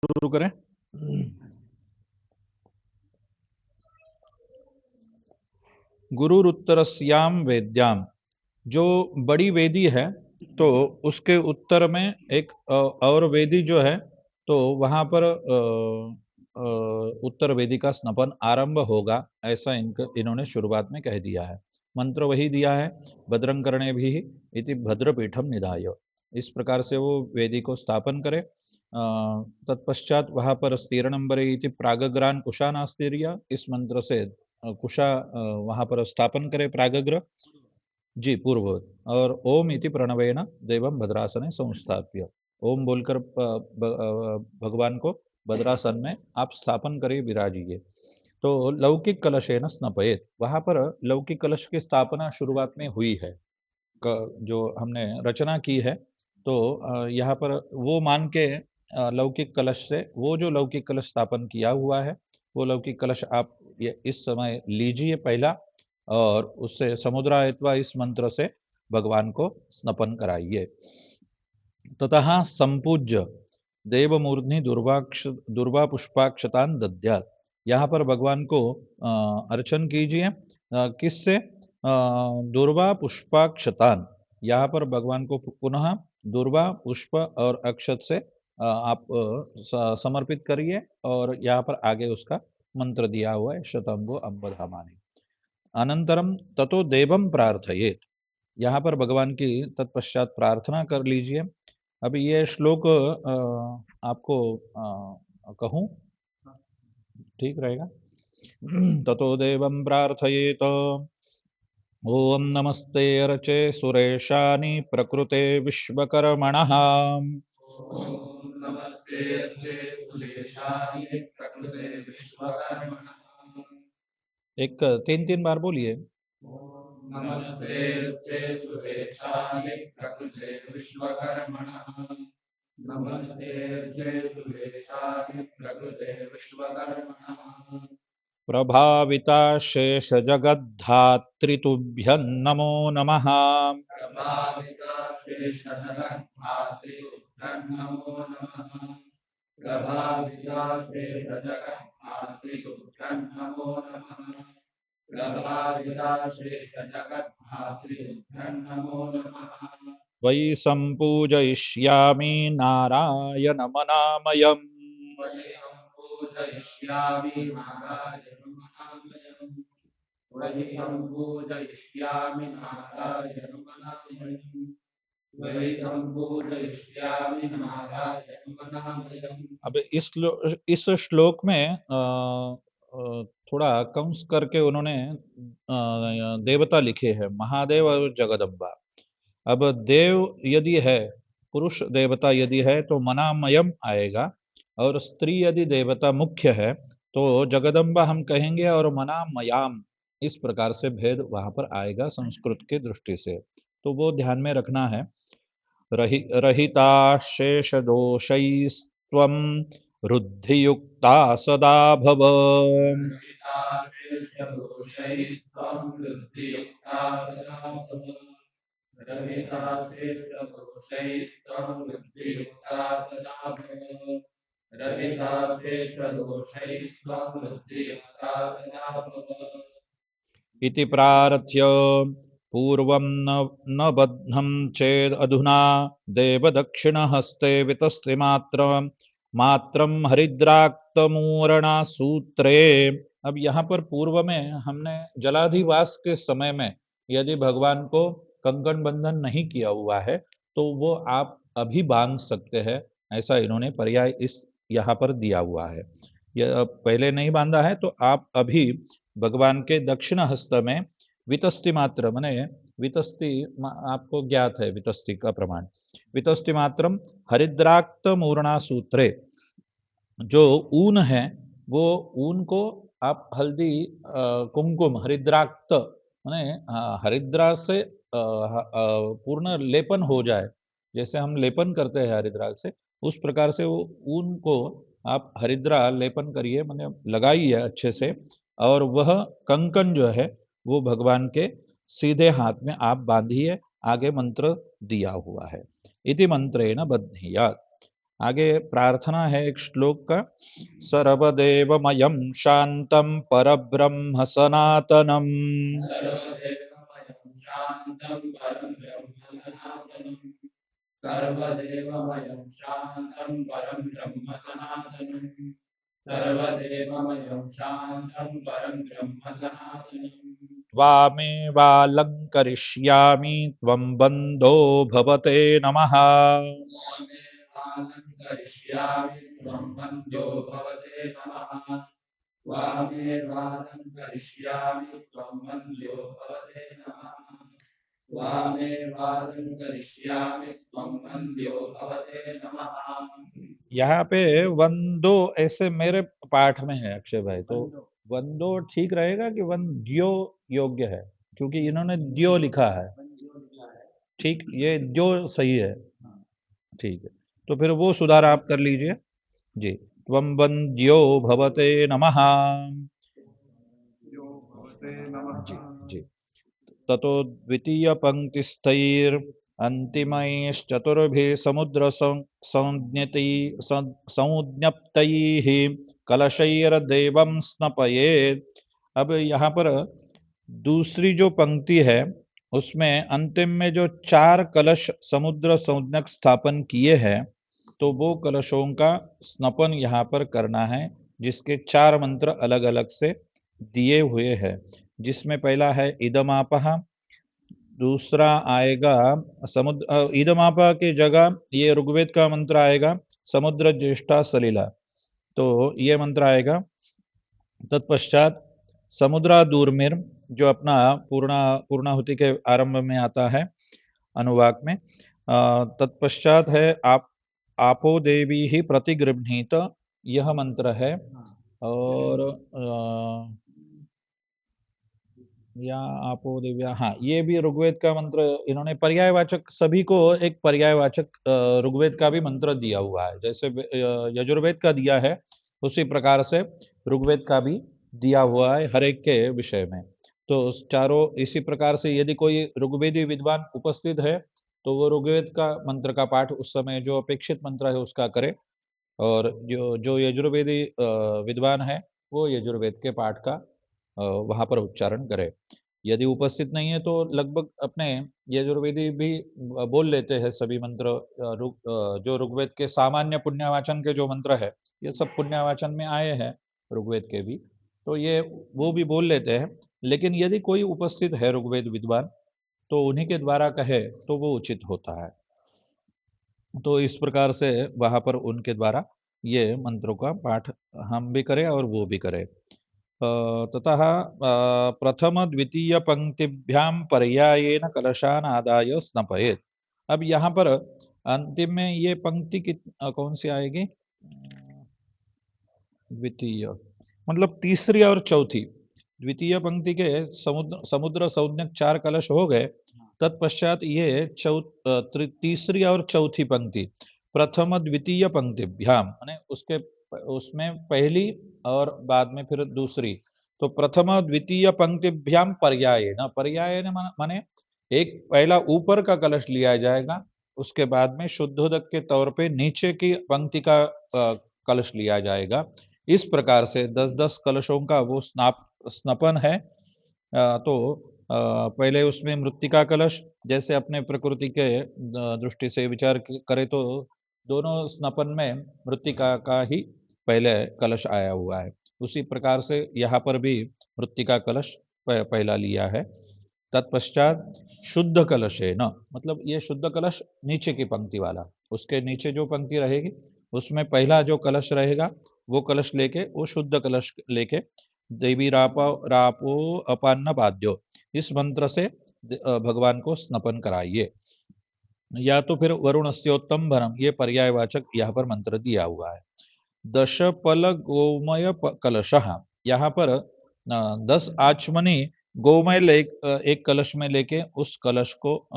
शुरू करें। गुरुरुत्तरस्याम वेद्याम, जो बड़ी वेदी है तो उसके उत्तर में एक और वेदी जो है, तो वहां पर उत्तर वेदी का स्नपन आरंभ होगा, ऐसा इन्होंने शुरुआत में कह दिया है। मंत्र वही दिया है, भद्रं कर्णे भी इति भद्रपीठम निधाय। इस प्रकार से वो वेदी को स्थापन करे। तत्पश्चात वहां पर स्तीर्णंबरे इति प्रागग्रान कुशानास्तीर्य, इस मंत्र से कुशा वहां पर स्थापन करे प्रागग्र। जी, पूर्व। और ओम इति प्रणवेन देवम भद्रासने संस्थाप्य, ओम बोलकर भगवान को भद्रासन में आप स्थापन करिए, विराजिए। तो लौकिक कलशेन स्नपयेत, वहां पर लौकिक कलश की स्थापना शुरुआत में हुई है, जो हमने रचना की है। तो यहाँ पर वो मान के लौकिक कलश से, वो जो लौकिक कलश स्थापन किया हुआ है, वो लौकिक कलश आप ये इस समय लीजिए पहला, और उससे समुद्रायत्वा इस मंत्र से भगवान को स्नपन कराइए। ततः संपूज्य देवमूर्ध्नि दुर्वा पुष्पाक्षतान दद्यात्, यहाँ पर भगवान को अर्चन कीजिए। किससे? दुर्वा पुष्पाक्षतान, यहाँ पर भगवान को पुनः दुर्वा पुष्प और अक्षत से आप समर्पित करिए, और यहाँ पर आगे उसका मंत्र दिया हुआ है, शतंभो अम्बधामानि। अनंतरम ततो देवम प्रार्थयेत, यहाँ पर भगवान की तत्पश्चात प्रार्थना कर लीजिए। अभी ये श्लोक आपको कहूँ, ठीक रहेगा? ततो देवं प्रार्थयेत, ओम नमस्ते अर्चे सुरेशानि प्रकृते विश्वकर्मणः। ओम नमस्ते अर्चे सुरेशानि प्रकृते विश्वकर्मणः। एक तीन तीन बार बोलिए। नमस्ते अर्चे सुरेशानि प्रकृते विश्वकर्मणः। नमस्ते अर्चे सुरेशानि प्रकृते विश्वकर्मणः। प्रभाविता शेष जगद्धात्रितुभ्यं नमो नमः। प्रभाविता शेषजगन्मातृभ्यं नमो नमः। प्रभाविता शेषजगन्मातृभ्यं नमो नमः। प्रभाविता शेषजगन्मातृभ्यं नमो नमः। वै सम्पूजयिष्यामि नारायणमनामयम्। वयं पूजयिष्यामि नारायणमनामयम्। वयं पूजयिष्यामि नारायणमनामयम्। वयं पूजयिष्यामि नारायणमनामयम्। अब इस श्लोक में थोड़ा कंस करके उन्होंने देवता लिखे हैं, महादेव और जगदम्बा। अब देव यदि है, पुरुष देवता यदि है तो मनामयम आएगा, और स्त्री यदि देवता मुख्य है तो जगदम्बा हम कहेंगे, और मनामयाम, इस प्रकार से भेद वहां पर आएगा संस्कृत की दृष्टि से। तो वो ध्यान में रखना है। रहिता शेष दोषैस्त्वं रुद्धियुक्ता सदा भव। रहिता शेषदोषैस्त्वं वृद्धियुक्ता सदा भव। रहिता शेषदोषैस्त्वं वृद्धियुक्ता सदा भव। रहिता शेषदोषैस्त्वं वृद्धियुक्ता सदा भव। इति प्रार्थ्य पूर्वं न बध्नं चेद अधुना देवदक्षिणहस्ते वितस्ते मात्रं हरिद्राक्तमूरणा सूत्रे। अब यहाँ पर पूर्व में हमने जलाधिवास के समय में यदि भगवान को कंकण बंधन नहीं किया हुआ है तो वो आप अभी बांध सकते हैं, ऐसा इन्होंने पर्याय इस यहाँ पर दिया हुआ है। यह पहले नहीं बांधा है तो आप अभी भगवान के दक्षिण हस्त में वितस्ति मात्र मने वितस्ति, आपको ज्ञात है वितस्ति का प्रमाण, वितस्ति मात्रम हरिद्राक्त मूर्णा सूत्रे, जो ऊन है वो ऊन को आप हल्दी कुमकुम हरिद्राक्त माने हरिद्रा से पूर्ण लेपन हो जाए, जैसे हम लेपन करते हैं हरिद्रा से, उस प्रकार से वो ऊन को आप हरिद्रा लेपन करिए, माने लगाइए अच्छे से, और वह कंकन जो है वो भगवान के सीधे हाथ में आप बांधिए। आगे मंत्र दिया हुआ है, इति मंत्रेण बध्नीयात्। आगे प्रार्थना है एक श्लोक का, सर्वदेवमयं शांतं परब्रह्म सनातनम। सर्वदेवमयं शान्तं परं ब्रह्म सनातनं सर्वदेवमयं शान्तं परं ब्रह्म सनातनं सर्वदेवमयं शान्तं परं ब्रह्म सनातनं त्वामेवालङ्करिष्यामि त्वं बन्धो भवते नमः। वामेवालङ्करिष्यामि त्वं बन्धो भवते नमः वामेवालङ्करिष्यामि त्वं बन्धो भवते नमः वामेवालङ्करिष्यामि त्वं बन्धो भवते नमः। यहाँ पे वंदो ऐसे मेरे पाठ में है अक्षय भाई, तो वंदो ठीक रहेगा कि वंद्यो योग्य है, क्योंकि इन्होंने द्यो लिखा है। ठीक, ये द्यो सही है। ठीक है, तो फिर वो सुधार आप कर लीजिए जी। त्वं वन्द्यो भवते नमः। जी जी। ततो द्वितीय पंक्तिस्थैर अन्तिमैश्चतुर्भिः समुद्र संज्ञति संज्ञप्तैः कलशैर्देवं स्नपयेत्। अब यहाँ पर दूसरी जो पंक्ति है उसमें अंतिम में जो 4 कलश समुद्र संज्ञक स्थापन किए हैं, तो वो कलशों का स्नपन यहाँ पर करना है, जिसके 4 मंत्र अलग अलग से दिए हुए हैं। जिसमें पहला है इदमापः, दूसरा आएगा समुद्र इदमापा की जगह ये ऋग्वेद का मंत्र आएगा, समुद्र ज्येष्ठा सलिला, तो ये मंत्र आएगा। तत्पश्चात समुद्रा दूर्मिर, जो अपना पूर्णाहुति के आरंभ में आता है अनुवाक में। तत्पश्चात है आप आपो देवी ही प्रतिगृह्णीत, यह मंत्र है। और या आपो दिव्या, हाँ, ये भी ऋग्वेद का मंत्र। इन्होंने पर्यायवाचक, सभी को एक पर्यायवाचक ऋग्वेद का भी मंत्र दिया हुआ है, जैसे यजुर्वेद का दिया है उसी प्रकार से ऋग्वेद का भी दिया हुआ है हर एक के विषय में। तो चारों इसी प्रकार से यदि कोई ऋग्वेदी विद्वान उपस्थित है तो वो ऋग्वेद का मंत्र का पाठ उस समय जो अपेक्षित मंत्र है उसका करे, और जो जो यजुर्वेदी विद्वान है वो यजुर्वेद के पाठ का वहां पर उच्चारण करे। यदि उपस्थित नहीं है तो लगभग अपने यजुर्वेदी भी बोल लेते हैं सभी मंत्र। जो ऋग्वेद के सामान्य पुण्यवाचन के जो मंत्र है, ये सब पुण्यवाचन में आए हैं ऋग्वेद के भी, तो ये वो भी बोल लेते हैं। लेकिन यदि कोई उपस्थित है ऋग्वेद विद्वान तो उन्हीं के द्वारा कहे तो वो उचित होता है। तो इस प्रकार से वहां पर उनके द्वारा ये मंत्रों का पाठ हम भी करें और वो भी करें। ततः प्रथम द्वितीय पंक्तिभ्यां पर्यायेन कलशान आदाय स्नपयेत्। अब यहाँ पर अंतिम में ये पंक्ति कौन सी आएगी? द्वितीय मतलब तीसरी और चौथी। द्वितीय पंक्ति के समुद्र समुद्र संज्ञक 4 कलश हो गए। तत्पश्चात ये तीसरी और चौथी पंक्ति, प्रथम द्वितीय पंक्तिभ्याम माने उसके उसमें पहली और बाद में फिर दूसरी। तो प्रथम द्वितीय पंक्तिभ्याम पर्याय माने एक पहला ऊपर का कलश लिया जाएगा, उसके बाद में शुद्धोदक के तौर पे नीचे की पंक्ति का कलश लिया जाएगा। इस प्रकार से 10-10 कलशों का वो स्नपन है। तो पहले उसमें मृत्तिका कलश, जैसे अपने प्रकृति के दृष्टि से विचार करें तो दोनों स्नपन में मृत्तिका का ही पहले कलश आया हुआ है, उसी प्रकार से यहाँ पर भी मृत्तिका कलश पहला लिया है। तत्पश्चात शुद्ध कलश है न, मतलब ये शुद्ध कलश नीचे की पंक्ति वाला, उसके नीचे जो पंक्ति रहेगी उसमें पहला जो कलश रहेगा वो कलश लेके, वो शुद्ध कलश लेके देवी रापो अपान्न पाद्यो, इस मंत्र से भगवान को स्नपन कराइए। या तो फिर वरुणस्योत्तम भरम, ये पर्यायवाचक यहाँ पर मंत्र दिया हुआ है। दशपल गोमय कलशः, यहाँ पर 10 आचमनी गोमय एक कलश में लेके उस कलश को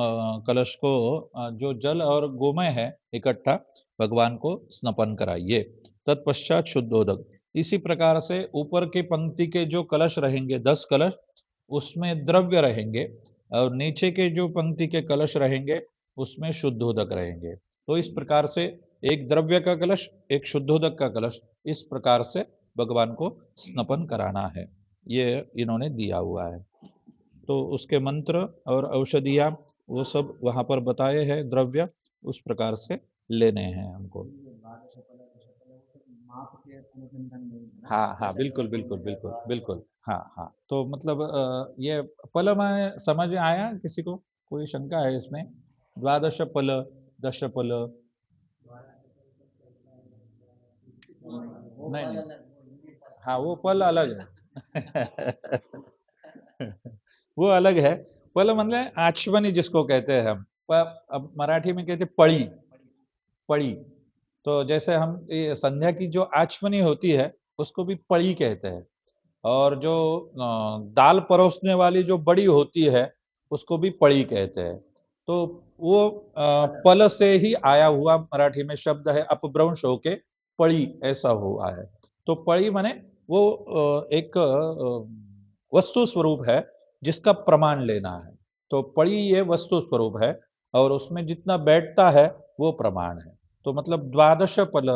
जो जल और गोमय है इकट्ठा भगवान को स्नपन कराइए। तत्पश्चात शुद्धोदक, इसी प्रकार से ऊपर के पंक्ति के जो कलश रहेंगे 10 कलश, उसमें द्रव्य रहेंगे, और नीचे के जो पंक्ति के कलश रहेंगे उसमें शुद्धोदक रहेंगे। तो इस प्रकार से एक द्रव्य का कलश, एक शुद्धोदक का कलश, इस प्रकार से भगवान को स्नपन कराना है, ये इन्होंने दिया हुआ है। तो उसके मंत्र और औषधियाँ वो सब वहाँ पर बताए हैं, द्रव्य उस प्रकार से लेने हैं हमको। हाँ हाँ, बिल्कुल बिल्कुल बिल्कुल बिल्कुल, हाँ हाँ। तो मतलब ये पल में समझ में आया किसी को? कोई शंका है इसमें? द्वादश पल, दश पल? नहीं नहीं, हाँ वो पल अलग है। वो अलग है। पल मतलब आचमनी जिसको कहते हैं हम, अब मराठी में कहते हैं पड़ी, पड़ी। तो जैसे हम ये संध्या की जो आचमनी होती है उसको भी पड़ी कहते हैं, और जो दाल परोसने वाली जो बड़ी होती है उसको भी पड़ी कहते हैं। तो वो पल से ही आया हुआ मराठी में शब्द है, अपभ्रंश होके पड़ी ऐसा हुआ है। तो पड़ी माने वो एक वस्तु स्वरूप है जिसका प्रमाण लेना है। तो पड़ी ये वस्तु स्वरूप है और उसमें जितना बैठता है वो प्रमाण है। तो मतलब द्वादश पल,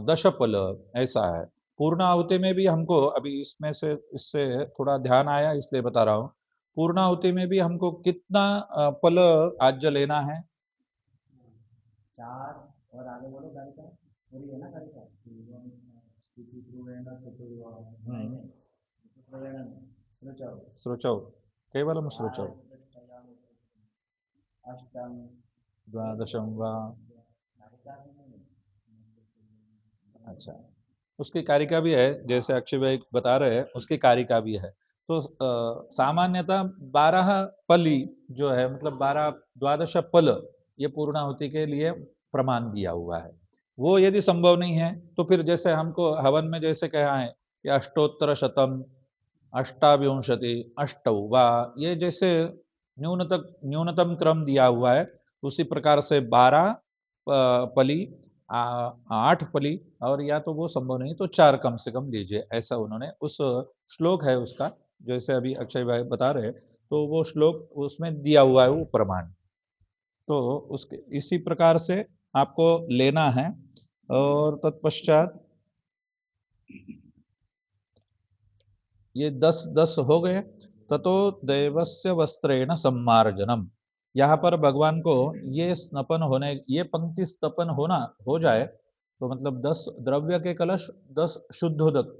दश पल ऐसा है। पूर्णाहुति में भी हमको अभी इसमें से इससे थोड़ा ध्यान आया इसलिए बता रहा हूँ। पूर्णाहुति में भी हमको कितना पल आज्य लेना है? 4 और आगे बोलो कारिका पूरी है ना कारिका स्थितिपूर्वेण चतुर्वार नहीं नहीं चतुर्वेण सृचौ श्रुचौ, केवलम श्रुचौ। अष्टम द्वादशम वा, अच्छा, उसकी कारिका भी है, जैसे अक्षय भाई बता रहे हैं उसकी कारिका भी है। तो सामान्यतः 12 पली जो है, मतलब 12 द्वादश पल, ये पूर्णाहुति के लिए प्रमाण दिया हुआ है। वो यदि संभव नहीं है तो फिर जैसे हमको हवन में जैसे कहा है कि अष्टोत्तर शतम, अष्टाविंशति, अष्टौ वा, ये जैसे न्यूनतम क्रम दिया हुआ है, उसी प्रकार से 12 पली, 8 पली, और या तो वो संभव नहीं तो 4 कम से कम लीजिए, ऐसा उन्होंने उस श्लोक है उसका, जैसे अभी अक्षय भाई बता रहे, तो वो श्लोक उसमें दिया हुआ है वो प्रमाण। तो उसके इसी प्रकार से आपको लेना है। और तत्पश्चात ये 10 हो गए। ततो देवस्य वस्त्रेण सम्मार्जनम, यहाँ पर भगवान को ये स्नपन होने, ये पंक्ति स्नपन होना हो जाए तो मतलब 10 द्रव्य के कलश, 10 शुद्धोदक,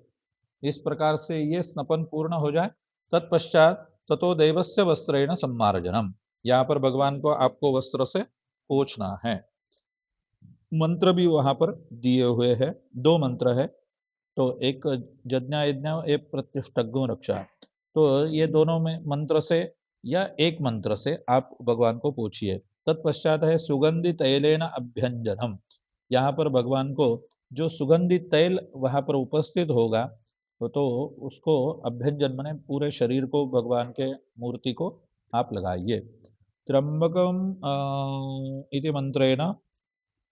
इस प्रकार से ये स्नपन पूर्ण हो जाए। तत्पश्चात ततो देवस्य वस्त्रेण सम्मार्जनम, यहाँ पर भगवान को आपको वस्त्र से पोंछना है। मंत्र भी वहां पर दिए हुए हैं, 2 मंत्र है। तो एक यज्ञ यज्ञ, एक प्रत्युष्टग्गो रक्षा। तो ये दोनों में मंत्र से या एक मंत्र से आप भगवान को पूछिए। तत्पश्चात है सुगंधि तैलेन अभ्यंजनम, यहाँ पर भगवान को जो सुगंधित तैल वहां पर उपस्थित होगा तो उसको अभ्यंजन माने पूरे शरीर को, भगवान के मूर्ति को आप लगाइए। त्र्यंबकम इति मंत्रेण,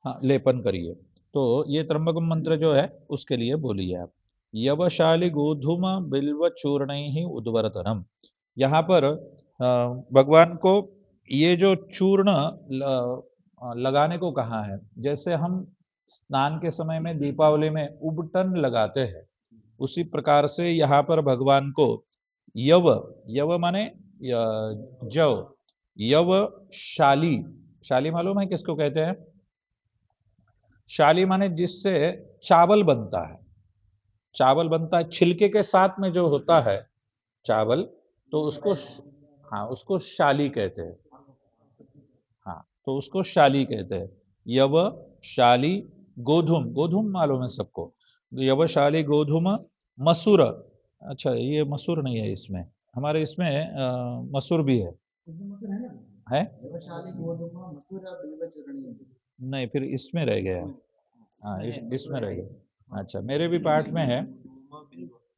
हाँ, लेपन करिए। तो ये त्र्यंबकम मंत्र जो है उसके लिए बोलिए आप। यवशाली गोधूम बिल्व चूर्ण ही उद्वर्तनम, यहाँ पर भगवान को ये जो चूर्ण लगाने को कहा है। जैसे हम स्नान के समय में दीपावली में उबटन लगाते हैं, उसी प्रकार से यहाँ पर भगवान को यव, यव माने जव, यव शाली, शाली मालूम है किसको कहते हैं? शाली माने जिससे चावल बनता है, चावल बनता है छिलके के साथ में जो होता है चावल, तो उसको हाँ उसको शाली कहते हैं। हाँ, तो उसको शाली कहते हैं। यव शाली गोधूम, गोधूम मालूम है सबको, यव शाली गोधूम मसूर। अच्छा, ये मसूर नहीं है इसमें, हमारे इसमें मसूर भी है? नहीं, फिर इसमें रह गया। हाँ, इसमें रह गया। अच्छा, मेरे भी पाठ में है।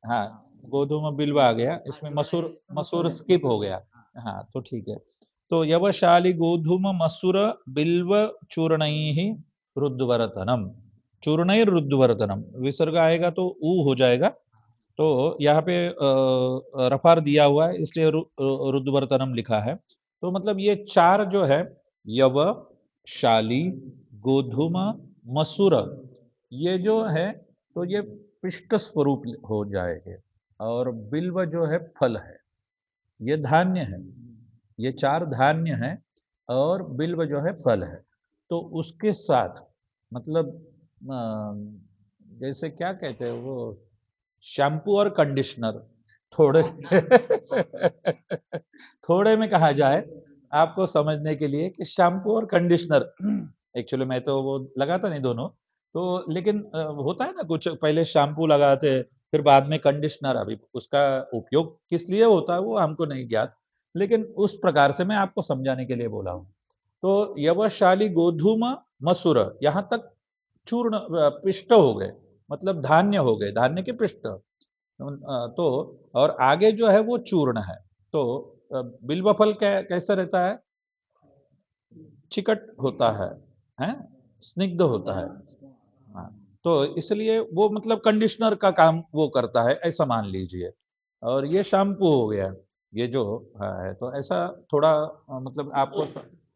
हाँ, गोधूम बिल्वा आ गया, इसमें मसूर, मसूर स्किप हो गया। हाँ, तो ठीक है। तो यवशाली गोधूम मसूर बिल्व चूर्णैः रुद्वर्तनम, चूर्णैर रुद्वर्तनम, विसर्ग आएगा तो ऊ हो जाएगा। तो यहाँ पे रफार दिया हुआ है इसलिए रुद्वर्तनम लिखा है। तो मतलब ये 4 जो है, यव, शाली, गोधूम, मसूर, ये जो है तो ये पिष्ट स्वरूप हो जाएंगे। और बिल्व जो है फल है, ये धान्य है, ये चार धान्य हैं और बिल्व जो है फल है। तो उसके साथ मतलब जैसे क्या कहते हैं वो, शैम्पू और कंडीशनर थोड़े थोड़े में कहा जाए आपको समझने के लिए कि शैम्पू और कंडीशनर, एक्चुअली मैं तो वो लगाता नहीं दोनों, तो लेकिन होता है ना कुछ पहले शैम्पू लगाते हैं फिर बाद में कंडीशनर, अभी उसका उपयोग किस लिए होता है वो हमको नहीं ज्ञात, लेकिन उस प्रकार से मैं आपको समझाने के लिए बोला हूँ। तो यवशाली गोधूम मसूर यहाँ तक चूर्ण पिष्ट हो गए, मतलब धान्य हो गए, धान्य के पिष्ट। तो और आगे जो है वो चूर्ण है। तो बिल्व फल कैसा रहता है, चिकट होता है, स्निग्ध होता है। हाँ, तो इसलिए वो मतलब कंडीशनर का काम वो करता है, ऐसा मान लीजिए। और ये शैम्पू हो गया, ये जो है तो ऐसा थोड़ा मतलब आपको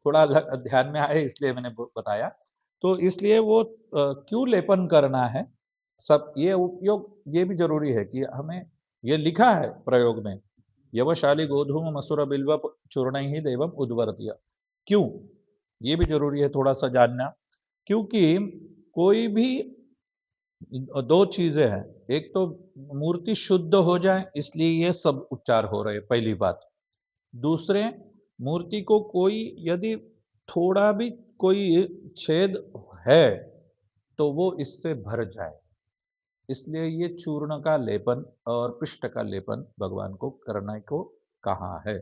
थोड़ा ध्यान में आए इसलिए मैंने बताया। तो इसलिए वो क्यों लेपन करना है, सब ये उपयोग ये भी जरूरी है कि हमें ये लिखा है प्रयोग में, यवशाली गोधूम मसूर बिल्व चूर्ण ही देवम उद्वर्त्य, क्यों, ये भी जरूरी है थोड़ा सा जानना। क्योंकि कोई भी दो चीजें हैं, एक तो मूर्ति शुद्ध हो जाए इसलिए ये सब उपचार हो रहे हैं, पहली बात। दूसरे, मूर्ति को कोई यदि थोड़ा भी कोई छेद है तो वो इससे भर जाए, इसलिए ये चूर्ण का लेपन और पिष्ट का लेपन भगवान को करने को कहा है।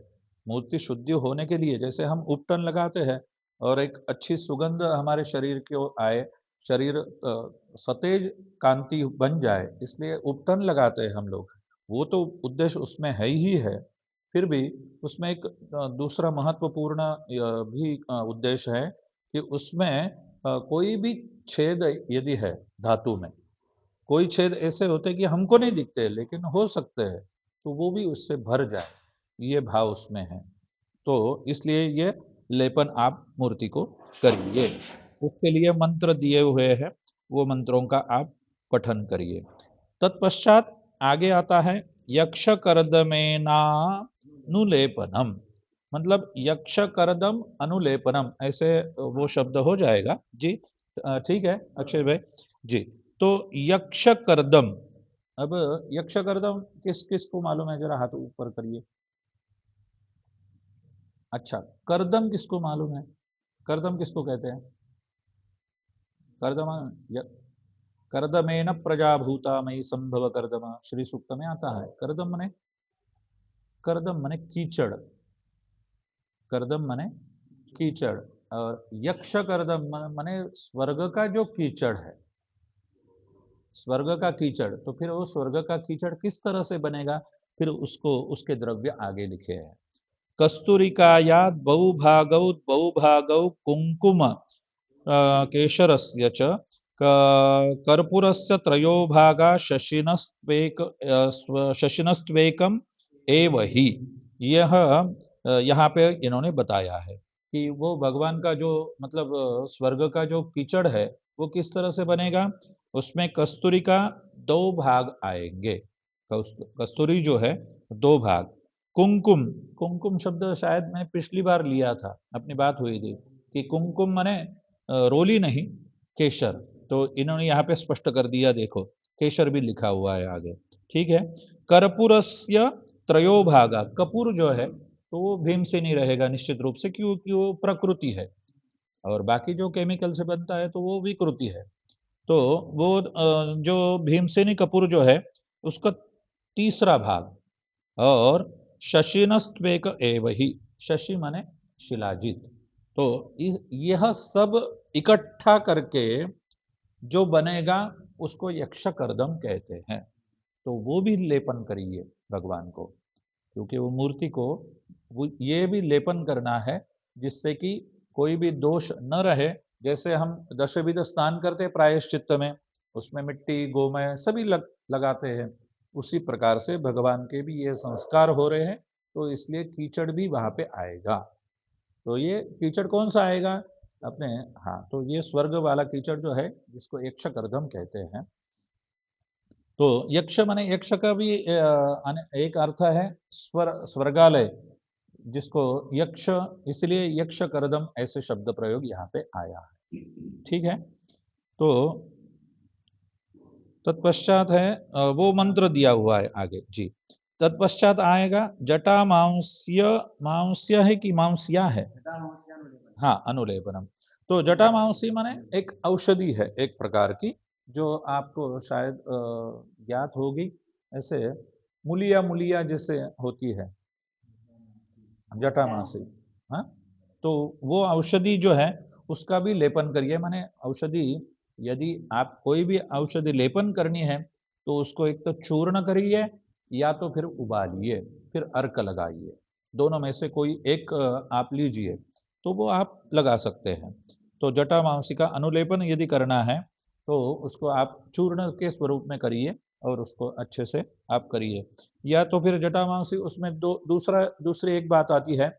मूर्ति शुद्धि होने के लिए जैसे हम उपटन लगाते हैं और एक अच्छी सुगंध हमारे शरीर को आए, शरीर सतेज कांति बन जाए, इसलिए उपटन लगाते हैं हम लोग। वो तो उद्देश्य उसमें है ही है, फिर भी उसमें एक दूसरा महत्वपूर्ण भी उद्देश्य है कि उसमें कोई भी छेद यदि है धातु में, कोई छेद ऐसे होते हैं कि हमको नहीं दिखते लेकिन हो सकते हैं, तो वो भी उससे भर जाए, ये भाव उसमें है। तो इसलिए ये लेपन आप मूर्ति को करिए, उसके लिए मंत्र दिए हुए हैं, वो मंत्रों का आप पठन करिए। तत्पश्चात आगे आता है यक्ष कर्दमेना अनुलेपनम, मतलब यक्ष कर्दम अनुलेपनम, ऐसे वो शब्द हो जाएगा जी। ठीक है अक्षय भाई जी। तो यक्ष कर्दम, अब यक्ष कर्दम किस किस को मालूम है, जरा हाथ ऊपर करिए। अच्छा, कर्दम किसको मालूम है, कर्दम किसको कहते हैं, कर्दम कर्दमेन प्रजा भूता मई संभव कर्दम, श्री सूक्त में आता है। कर्दम मने, कर्दम मने कीचड़, कर्दम मने कीचड़, और यक्ष कर्दम मने स्वर्ग का जो कीचड़ है, स्वर्ग का कीचड़। तो फिर वो स्वर्ग का कीचड़ किस तरह से बनेगा, फिर उसको उसके द्रव्य आगे लिखे हैं। कस्तूरिकायाद बहुभागौ बहुभागौ कुंकुम केशरस्य च कर्पूरस्य त्रयो भागा शशिनस्त्वेकम एव ही, यह यहाँ पे इन्होंने बताया है कि वो भगवान का जो मतलब स्वर्ग का जो कीचड़ है वो किस तरह से बनेगा, उसमें कस्तूरी का दो भाग आएंगे, कस्तूरी जो है दो भाग, कुमकुम, कुमकुम शब्द शायद मैं पिछली बार लिया था, अपनी बात हुई थी कि कुमकुम माने रोली नहीं, केशर। तो इन्होंने यहाँ पे स्पष्ट कर दिया, देखो केशर भी लिखा हुआ है आगे। ठीक है, कर्पूरस्य त्रयो भागा, कपूर जो है तो वो भीम से नहीं रहेगा निश्चित रूप से, क्योंकि वो प्रकृति है, और बाकी जो केमिकल से बनता है तो वो विकृति है। तो वो जो भीमसेनी कपूर जो है उसका तीसरा भाग, और शशिनस्त्वेक एव ही, शशि माने शिलाजीत। तो इस यह सब इकट्ठा करके जो बनेगा उसको यक्ष कर्दम कहते हैं। तो वो भी लेपन करिए भगवान को, क्योंकि वो मूर्ति को वो ये भी लेपन करना है जिससे कि कोई भी दोष न रहे। जैसे हम दशविध स्नान करते हैं प्रायश्चित्त में, उसमें मिट्टी गोमय सभी लगाते हैं, उसी प्रकार से भगवान के भी ये संस्कार हो रहे हैं, तो इसलिए कीचड़ भी वहां पे आएगा। तो ये कीचड़ कौन सा आएगा, अपने, हाँ, तो ये स्वर्ग वाला कीचड़ जो है जिसको यक्षकर्दम कहते हैं। तो यक्ष माने यक्ष का भी एक अर्थ है स्वर्गालय, जिसको यक्ष, इसलिए यक्षकर्दम ऐसे शब्द प्रयोग यहाँ पे आया है। ठीक है, तो तत्पश्चात है वो मंत्र दिया हुआ है आगे जी। तत्पश्चात आएगा जटा मांस्य, मांस्य है कि मांसिया है? हाँ, अनुलेपनम। तो जटामांसी माने एक औषधि है एक प्रकार की, जो आपको शायद ज्ञात होगी। ऐसे मूलिया मूलिया जैसे होती है जटामांसी। हाँ, तो वो औषधि जो है उसका भी लेपन करिए। माने औषधि, यदि आप कोई भी औषधि लेपन करनी है तो उसको एक तो चूर्ण करिए या तो फिर उबालिए, फिर अर्क लगाइए। दोनों में से कोई एक आप लीजिए तो वो आप लगा सकते हैं। तो जटामांसी का अनुलेपन यदि करना है तो उसको आप चूर्ण के स्वरूप में करिए और उसको अच्छे से आप करिए। या तो फिर जटामांसी उसमें दूसरी एक बात आती है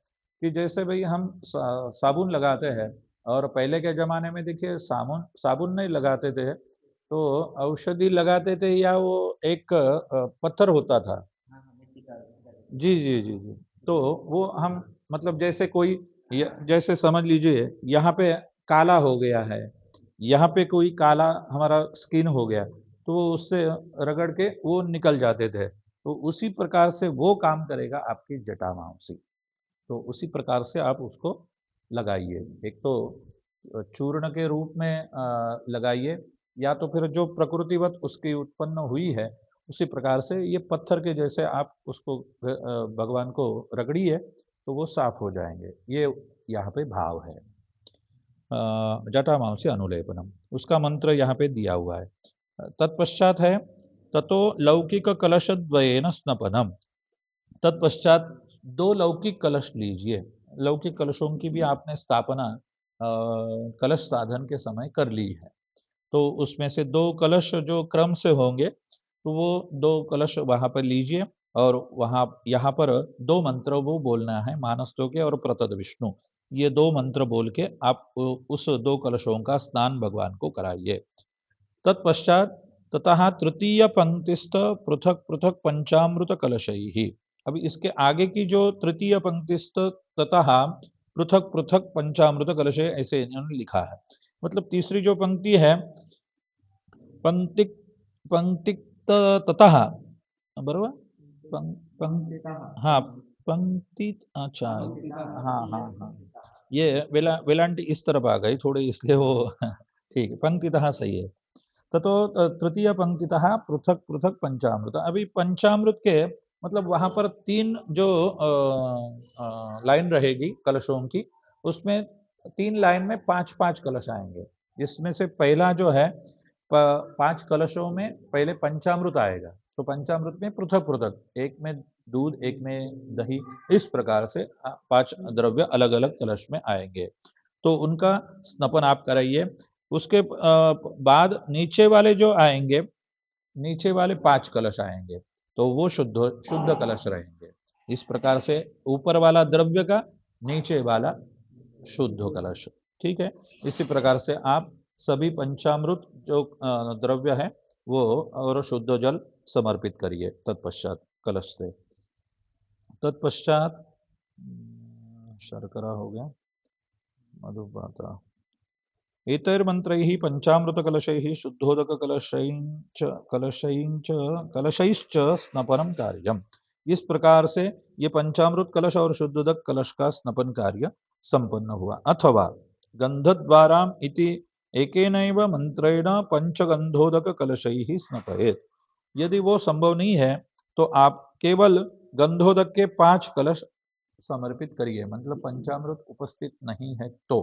कि जैसे भाई हम साबुन लगाते हैं, और पहले के जमाने में देखिए साबुन साबुन नहीं लगाते थे, तो औषधि लगाते थे, या वो एक पत्थर होता था। जी जी जी जी। तो वो हम, मतलब जैसे कोई, जैसे समझ लीजिए यहाँ पे काला हो गया है, यहाँ पे कोई काला हमारा स्किन हो गया, तो उससे रगड़ के वो निकल जाते थे। तो उसी प्रकार से वो काम करेगा आपकी जटामांसी। तो उसी प्रकार से आप उसको लगाइए। एक तो चूर्ण के रूप में लगाइए, या तो फिर जो प्रकृतिवत उसकी उत्पन्न हुई है उसी प्रकार से ये पत्थर के जैसे आप उसको भगवान को रगड़िए तो वो साफ हो जाएंगे। ये यहाँ पे भाव है। जटामांसी अनुलेपनम, उसका मंत्र यहाँ पे दिया हुआ है। तत्पश्चात है ततो लौकिक कलश द्वयेन स्नपनम। तत्पश्चात दो लौकिक कलश लीजिए। लौकिक कलशों की भी आपने स्थापना कलश साधन के समय कर ली है। तो उसमें से दो कलश जो क्रम से होंगे तो वो दो कलश वहां पर लीजिए, और वहां यहाँ पर दो मंत्र वो बोलना है, मानस्तों के और प्रतद विष्णु। ये दो मंत्र बोल के आप उस दो कलशों का स्नान भगवान को कराइए। तत्पश्चात ततः तृतीय पंक्तिस्थ पृथक पृथक पंचामृत कलशैः। अभी इसके आगे की जो तृतीय पंक्तिस्थ ततः पृथक पृथक पंचामृत कलशे, ऐसे इन्होंने लिखा है। मतलब तीसरी जो पंक्ति है, पंक्ति पंक्ति ततः, बरोबर, हाँ, पंक्ति, अच्छा, हाँ हाँ हाँ, ये वेलांटी इस तरफ आ गई थोड़ी, इसलिए वो ठीक है, पंक्तितः सही है। ततो तृतीय पंक्तितः पृथक पृथक पंचामृत। अभी पंचामृत के मतलब वहां पर तीन जो लाइन रहेगी कलशों की, उसमें तीन लाइन में पांच पांच कलश आएंगे। जिसमें से पहला जो है, पांच कलशों में पहले पंचामृत आएगा। तो पंचामृत में पृथक पृथक, एक में दूध, एक में दही, इस प्रकार से पांच द्रव्य अलग अलग कलश में आएंगे। तो उनका स्नपन आप कराइए। उसके बाद नीचे वाले जो आएंगे, नीचे वाले पांच कलश आएंगे, तो वो शुद्ध शुद्ध कलश रहेंगे। इस प्रकार से ऊपर वाला द्रव्य का, नीचे वाला शुद्ध कलश। ठीक है, इसी प्रकार से आप सभी पंचामृत जो द्रव्य है वो और शुद्ध जल समर्पित करिए तत्पश्चात कलश से। तत्पश्चात शर्करा हो गया, मधुपात्र, एतैर्मन्त्रैः पञ्चामृतकलशैः शुद्धोदककलशैश्च कलशैश्च कलशैश्च स्नपनं कार्यम्। इस प्रकार से ये पंचामृत कलश और शुद्धोदक कलश का स्नपन कार्य संपन्न हुआ। अथवा गंधद्वाराम इति एकेनैव मंत्रेण पंचगंधोदक कलशैः स्नपयेत्। यदि वो संभव नहीं है तो आप केवल गंधोदक के पांच कलश समर्पित करिए। मतलब पंचामृत उपस्थित नहीं है तो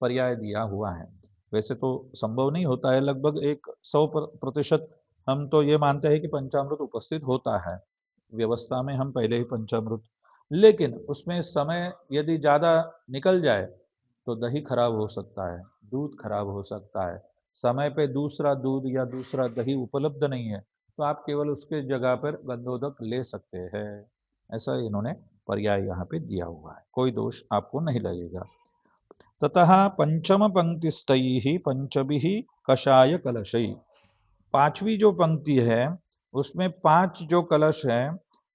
पर्याय दिया हुआ है। वैसे तो संभव नहीं होता है, लगभग 100% हम तो ये मानते हैं कि पंचामृत उपस्थित होता है व्यवस्था में, हम पहले ही पंचामृत, लेकिन उसमें समय यदि ज्यादा निकल जाए तो दही खराब हो सकता है, दूध खराब हो सकता है, समय पे दूसरा दूध या दूसरा दही उपलब्ध नहीं है, तो आप केवल उसके जगह पर गंधोदक ले सकते हैं। ऐसा इन्होंने पर्याय यहाँ पे दिया हुआ है, कोई दोष आपको नहीं लगेगा। ततः पंचम पंक्तिस्तैः पंचभिः कषाय कलशैः। पांचवी जो पंक्ति है उसमें पांच जो कलश है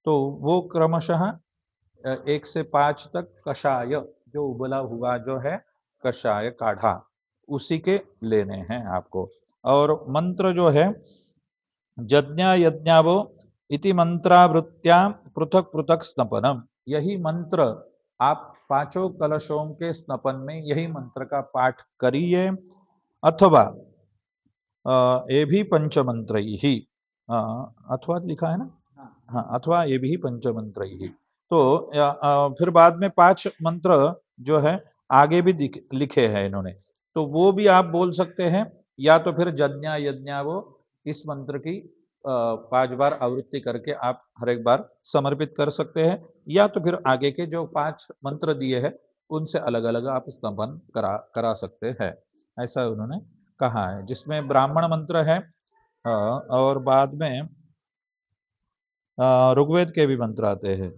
तो वो क्रमशः 1 से 5 तक कषाय जो उबला हुआ जो है कषाय काढ़ा उसी के लेने हैं आपको। और मंत्र जो है यज्ञ यज्ञावो इति मंत्रावृत्त्या पृथक पृथक स्नपनम, यही मंत्र आप पांचों कलशों के स्नपन में यही मंत्र का पाठ करिए। अथवा ये भी पंचमंत्र ही, अथवा लिखा है ना, हाँ, अथवा ये भी पंचमंत्र ही। तो फिर बाद में 5 मंत्र जो है आगे भी लिखे हैं इन्होंने, तो वो भी आप बोल सकते हैं। या तो फिर यज्ञा यज्ञा वो इस मंत्र की 5 बार आवृत्ति करके आप हर एक बार समर्पित कर सकते हैं, या तो फिर आगे के जो 5 मंत्र दिए हैं उनसे अलग अलग आप स्तंभन करा सकते हैं, ऐसा उन्होंने कहा है। जिसमें ब्राह्मण मंत्र है और बाद में ऋग्वेद के भी मंत्र आते हैं,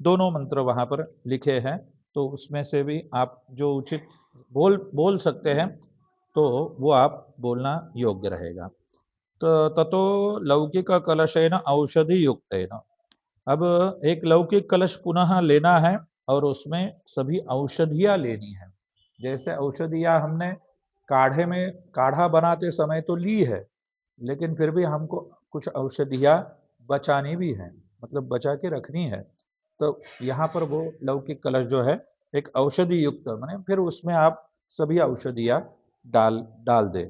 दोनों मंत्र वहां पर लिखे हैं। तो उसमें से भी आप जो उचित बोल सकते हैं तो वो आप बोलना योग्य रहेगा। तो ततो लौकिक कलशेन औषधि युक्तेन, अब एक लौकिक कलश पुनः लेना है और उसमें सभी औषधियां लेनी है। जैसे औषधियां हमने काढ़े में काढ़ा बनाते समय तो ली है, लेकिन फिर भी हमको कुछ औषधियां बचानी भी है, मतलब बचा के रखनी है। तो यहाँ पर वो लौकिक कलश जो है एक औषधि युक्त माने फिर उसमें आप सभी औषधियां डाल डाल दे।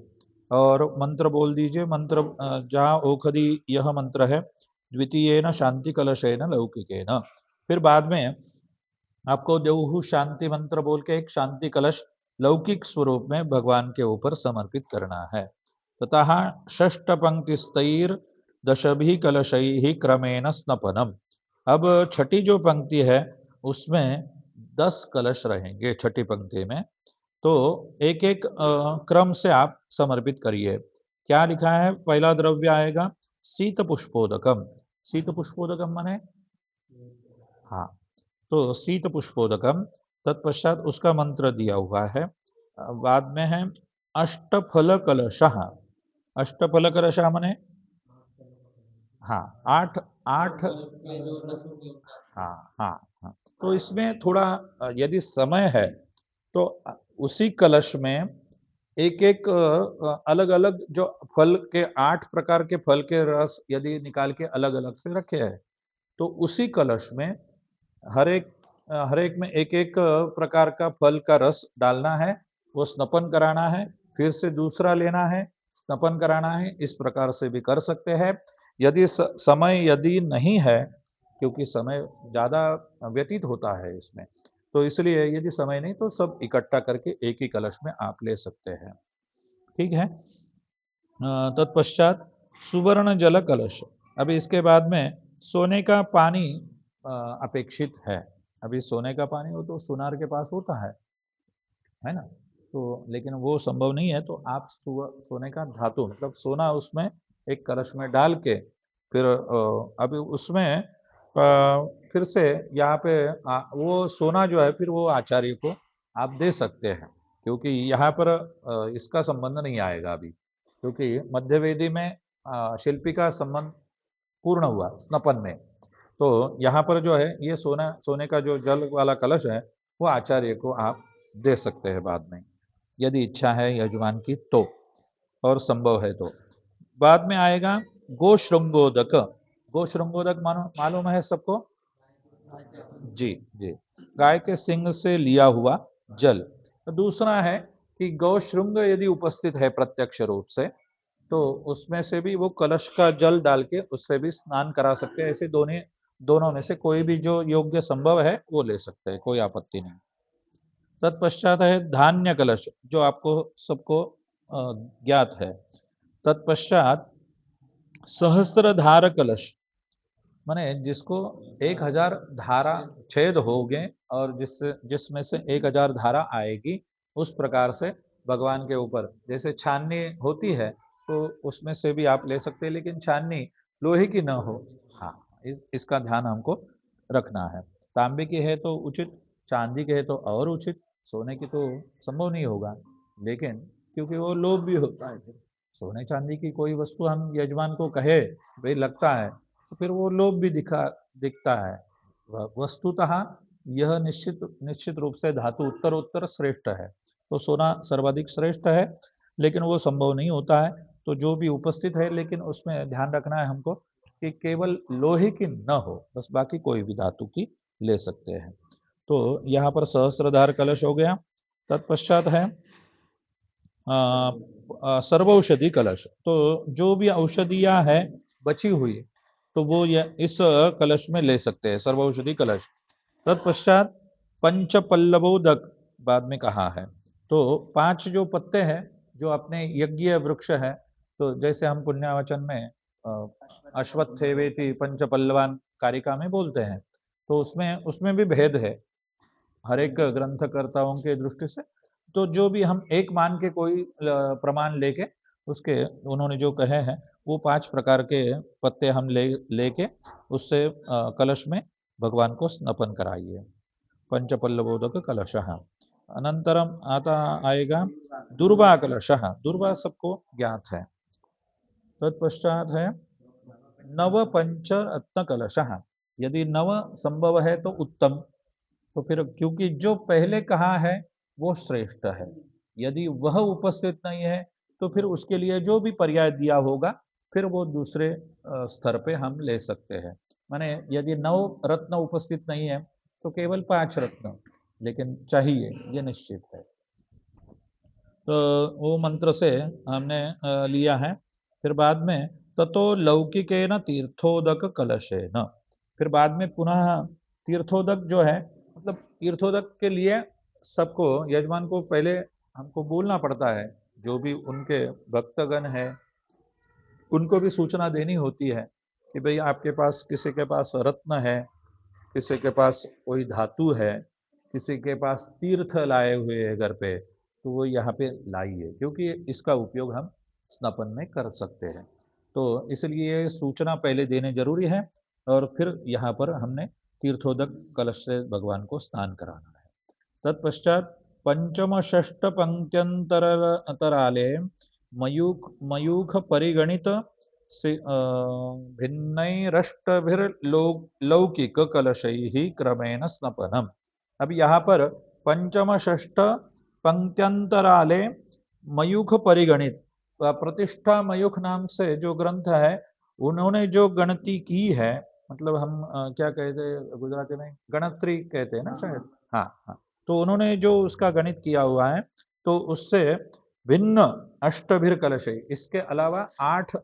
और मंत्र बोल दीजिए, मंत्र जहाँ ओखदी यह मंत्र है द्वितीयेन शांति कलशेन लौकिकेन। फिर बाद में आपको देवहु शांति मंत्र बोल के एक शांति कलश लौकिक स्वरूप में भगवान के ऊपर समर्पित करना है। ततः षष्ठ पंक्तिस्तैर दशभी कलशैः क्रमेण स्नपनम, अब छठी जो पंक्ति है उसमें 10 कलश रहेंगे छठी पंक्ति में। तो एक एक क्रम से आप समर्पित करिए। क्या लिखा है, पहला द्रव्य आएगा शीत पुष्पोदकम। शीत पुष्पोदकम माने, हाँ, तो शीत पुष्पोदकम। तत्पश्चात उसका मंत्र दिया हुआ है। बाद में है अष्टफल कलशः। अष्टफल कलशः माने, हाँ, 8 8, हाँ हाँ हाँ। तो इसमें थोड़ा यदि समय है तो उसी कलश में एक एक अलग अलग जो फल के 8 प्रकार के फल के रस यदि निकाल के अलग अलग से रखे हैं, तो उसी कलश में हर एक में एक एक प्रकार का फल का रस डालना है, वो स्नपन कराना है, फिर से दूसरा लेना है, स्नपन कराना है। इस प्रकार से भी कर सकते हैं। यदि समय यदि नहीं है, क्योंकि समय ज्यादा व्यतीत होता है इसमें, तो इसलिए यदि समय नहीं तो सब इकट्ठा करके एक ही कलश में आप ले सकते हैं। ठीक है। तत्पश्चात सुवर्ण जल कलश। अभी इसके बाद में सोने का पानी अपेक्षित है। अभी सोने का पानी वो तो सुनार के पास होता है ना, तो लेकिन वो संभव नहीं है, तो आप सोने का धातु मतलब सोना उसमें एक कलश में डाल के फिर अभी उसमें फिर से यहाँ पे वो सोना जो है फिर वो आचार्य को आप दे सकते हैं, क्योंकि यहाँ पर इसका संबंध नहीं आएगा अभी, क्योंकि मध्यवेदी में शिल्पी का संबंध पूर्ण हुआ स्नपन में। तो यहाँ पर जो है ये सोने का जो जल वाला कलश है वो आचार्य को आप दे सकते हैं बाद में, यदि इच्छा है यजमान की तो, और संभव है तो। बाद में आएगा गोश्रृंगोदक। गोश्रृंगोदक मालूम है सबको, जी जी, गाय के सिंग से लिया हुआ जल। दूसरा है कि गौश्रृंग यदि उपस्थित है प्रत्यक्ष रूप से, तो उसमें से भी वो कलश का जल डाल के उससे भी स्नान करा सकते हैं। ऐसे दोनों में से कोई भी जो योग्य संभव है वो ले सकते हैं, कोई आपत्ति नहीं। तत्पश्चात है धान्य कलश, जो आपको सबको ज्ञात है। तत्पश्चात सहस्त्रधार कलश, माने जिसको 1000 धारा छेद हो गए और जिसमें से 1000 धारा आएगी, उस प्रकार से भगवान के ऊपर जैसे छाननी होती है तो उसमें से भी आप ले सकते हैं, लेकिन छाननी लोहे की न हो। हाँ, इसका ध्यान हमको रखना है। तांबे की है तो उचित, चांदी के है तो और उचित, सोने की तो संभव नहीं होगा, लेकिन क्योंकि वो लोभ भी होता है, फिर सोने चांदी की कोई वस्तु हम यजमान को कहे भाई लगता है, तो फिर वो लोभ भी दिखता है। वस्तुतः यह निश्चित निश्चित रूप से धातु उत्तरोत्तर श्रेष्ठ है, तो सोना सर्वाधिक श्रेष्ठ है, लेकिन वो संभव नहीं होता है। तो जो भी उपस्थित है, लेकिन उसमें ध्यान रखना है हमको कि केवल लोहे की न हो, बस बाकी कोई भी धातु की ले सकते हैं। तो यहाँ पर सहस्त्रधार कलश हो गया। तत्पश्चात है सर्वौषधि कलश। तो जो भी औषधियाँ है बची हुई, तो वो इस कलश में ले सकते हैं, सर्वौषधि कलश। तत्पश्चात पंच पल्लवोदक बाद में कहा है। तो 5 जो पत्ते हैं जो अपने यज्ञ वृक्ष है, तो जैसे हम पुण्यवचन में अश्वत्थेवेति पंच पल्लवान कारिका में बोलते हैं, तो उसमें उसमें भी भेद है हर एक ग्रंथकर्ताओं के दृष्टि से। तो जो भी हम एक मान के कोई प्रमाण लेके उसके उन्होंने जो कहे हैं वो 5 प्रकार के पत्ते हम लेके उससे कलश में भगवान को स्नपन कराइए। पंचपल्लवोदक कलशः। अनंतरम आएगा दुर्वा कलशः। दुर्वा सबको ज्ञात है। तत्पश्चात है नव पंच रत्न कलशः। यदि नव संभव है तो उत्तम, तो फिर क्योंकि जो पहले कहा है वो श्रेष्ठ है, यदि वह उपस्थित नहीं है तो फिर उसके लिए जो भी पर्याय दिया होगा फिर वो दूसरे स्तर पे हम ले सकते हैं। माने यदि 9 रत्न उपस्थित नहीं है तो केवल 5 रत्न लेकिन चाहिए, ये निश्चित है। तो वो मंत्र से हमने लिया है। फिर बाद में ततो लौकिकेन तीर्थोदक कलशेन। फिर बाद में पुनः तीर्थोदक जो है, मतलब तीर्थोदक के लिए सबको यजमान को पहले हमको बोलना पड़ता है, जो भी उनके भक्तगण है उनको भी सूचना देनी होती है कि भाई आपके पास किसी के पास रत्न है, किसी के पास कोई धातु है, किसी के पास तीर्थ लाए हुए है घर पे, तो वो यहाँ पे लाइए, क्योंकि इसका उपयोग हम स्नापन में कर सकते हैं। तो इसलिए सूचना पहले देने जरूरी है, और फिर यहाँ पर हमने तीर्थोदक कलश से भगवान को स्नान कराना है। तत्पश्चात पंचम षष्ठ पंक्त्यंतराले मयूख परिगणित भिन्नैरष्टभिर्लौकिक कलशैः क्रमेण स्नपनम। अब यहाँ पर पंचम षष्ठ पंक्त्यंतराले मयूख परिगणित, प्रतिष्ठा मयूख नाम से जो ग्रंथ है उन्होंने जो गणति की है, मतलब हम क्या कहते हैं गुजराती में गणत्री कहते हैं ना शायद, हाँ हाँ, तो उन्होंने जो उसका गणित किया हुआ है, तो उससे भिन्न अष्टभिर कलश, इसके अलावा 8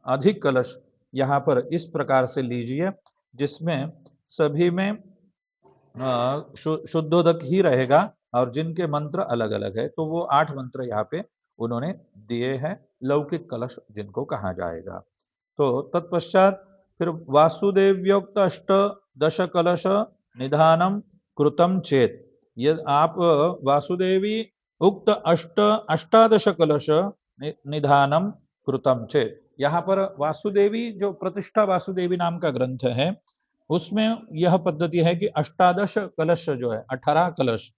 अधिक कलश यहाँ पर इस प्रकार से लीजिए जिसमें सभी में शुद्धोदक ही रहेगा और जिनके मंत्र अलग अलग है, तो वो 8 मंत्र यहाँ पे उन्होंने दिए हैं, लौकिक कलश जिनको कहा जाएगा। तो तत्पश्चात फिर वासुदेव्योक्त अष्टदश कलश निधानम कृतम चेत। ये आप वासुदेवी उक्त अष्टादश कलश निधानम कृतम चेत, यहाँ पर वासुदेवी जो प्रतिष्ठा वासुदेवी नाम का ग्रंथ है उसमें यह पद्धति है कि अष्टादश कलश जो है 18 कलश,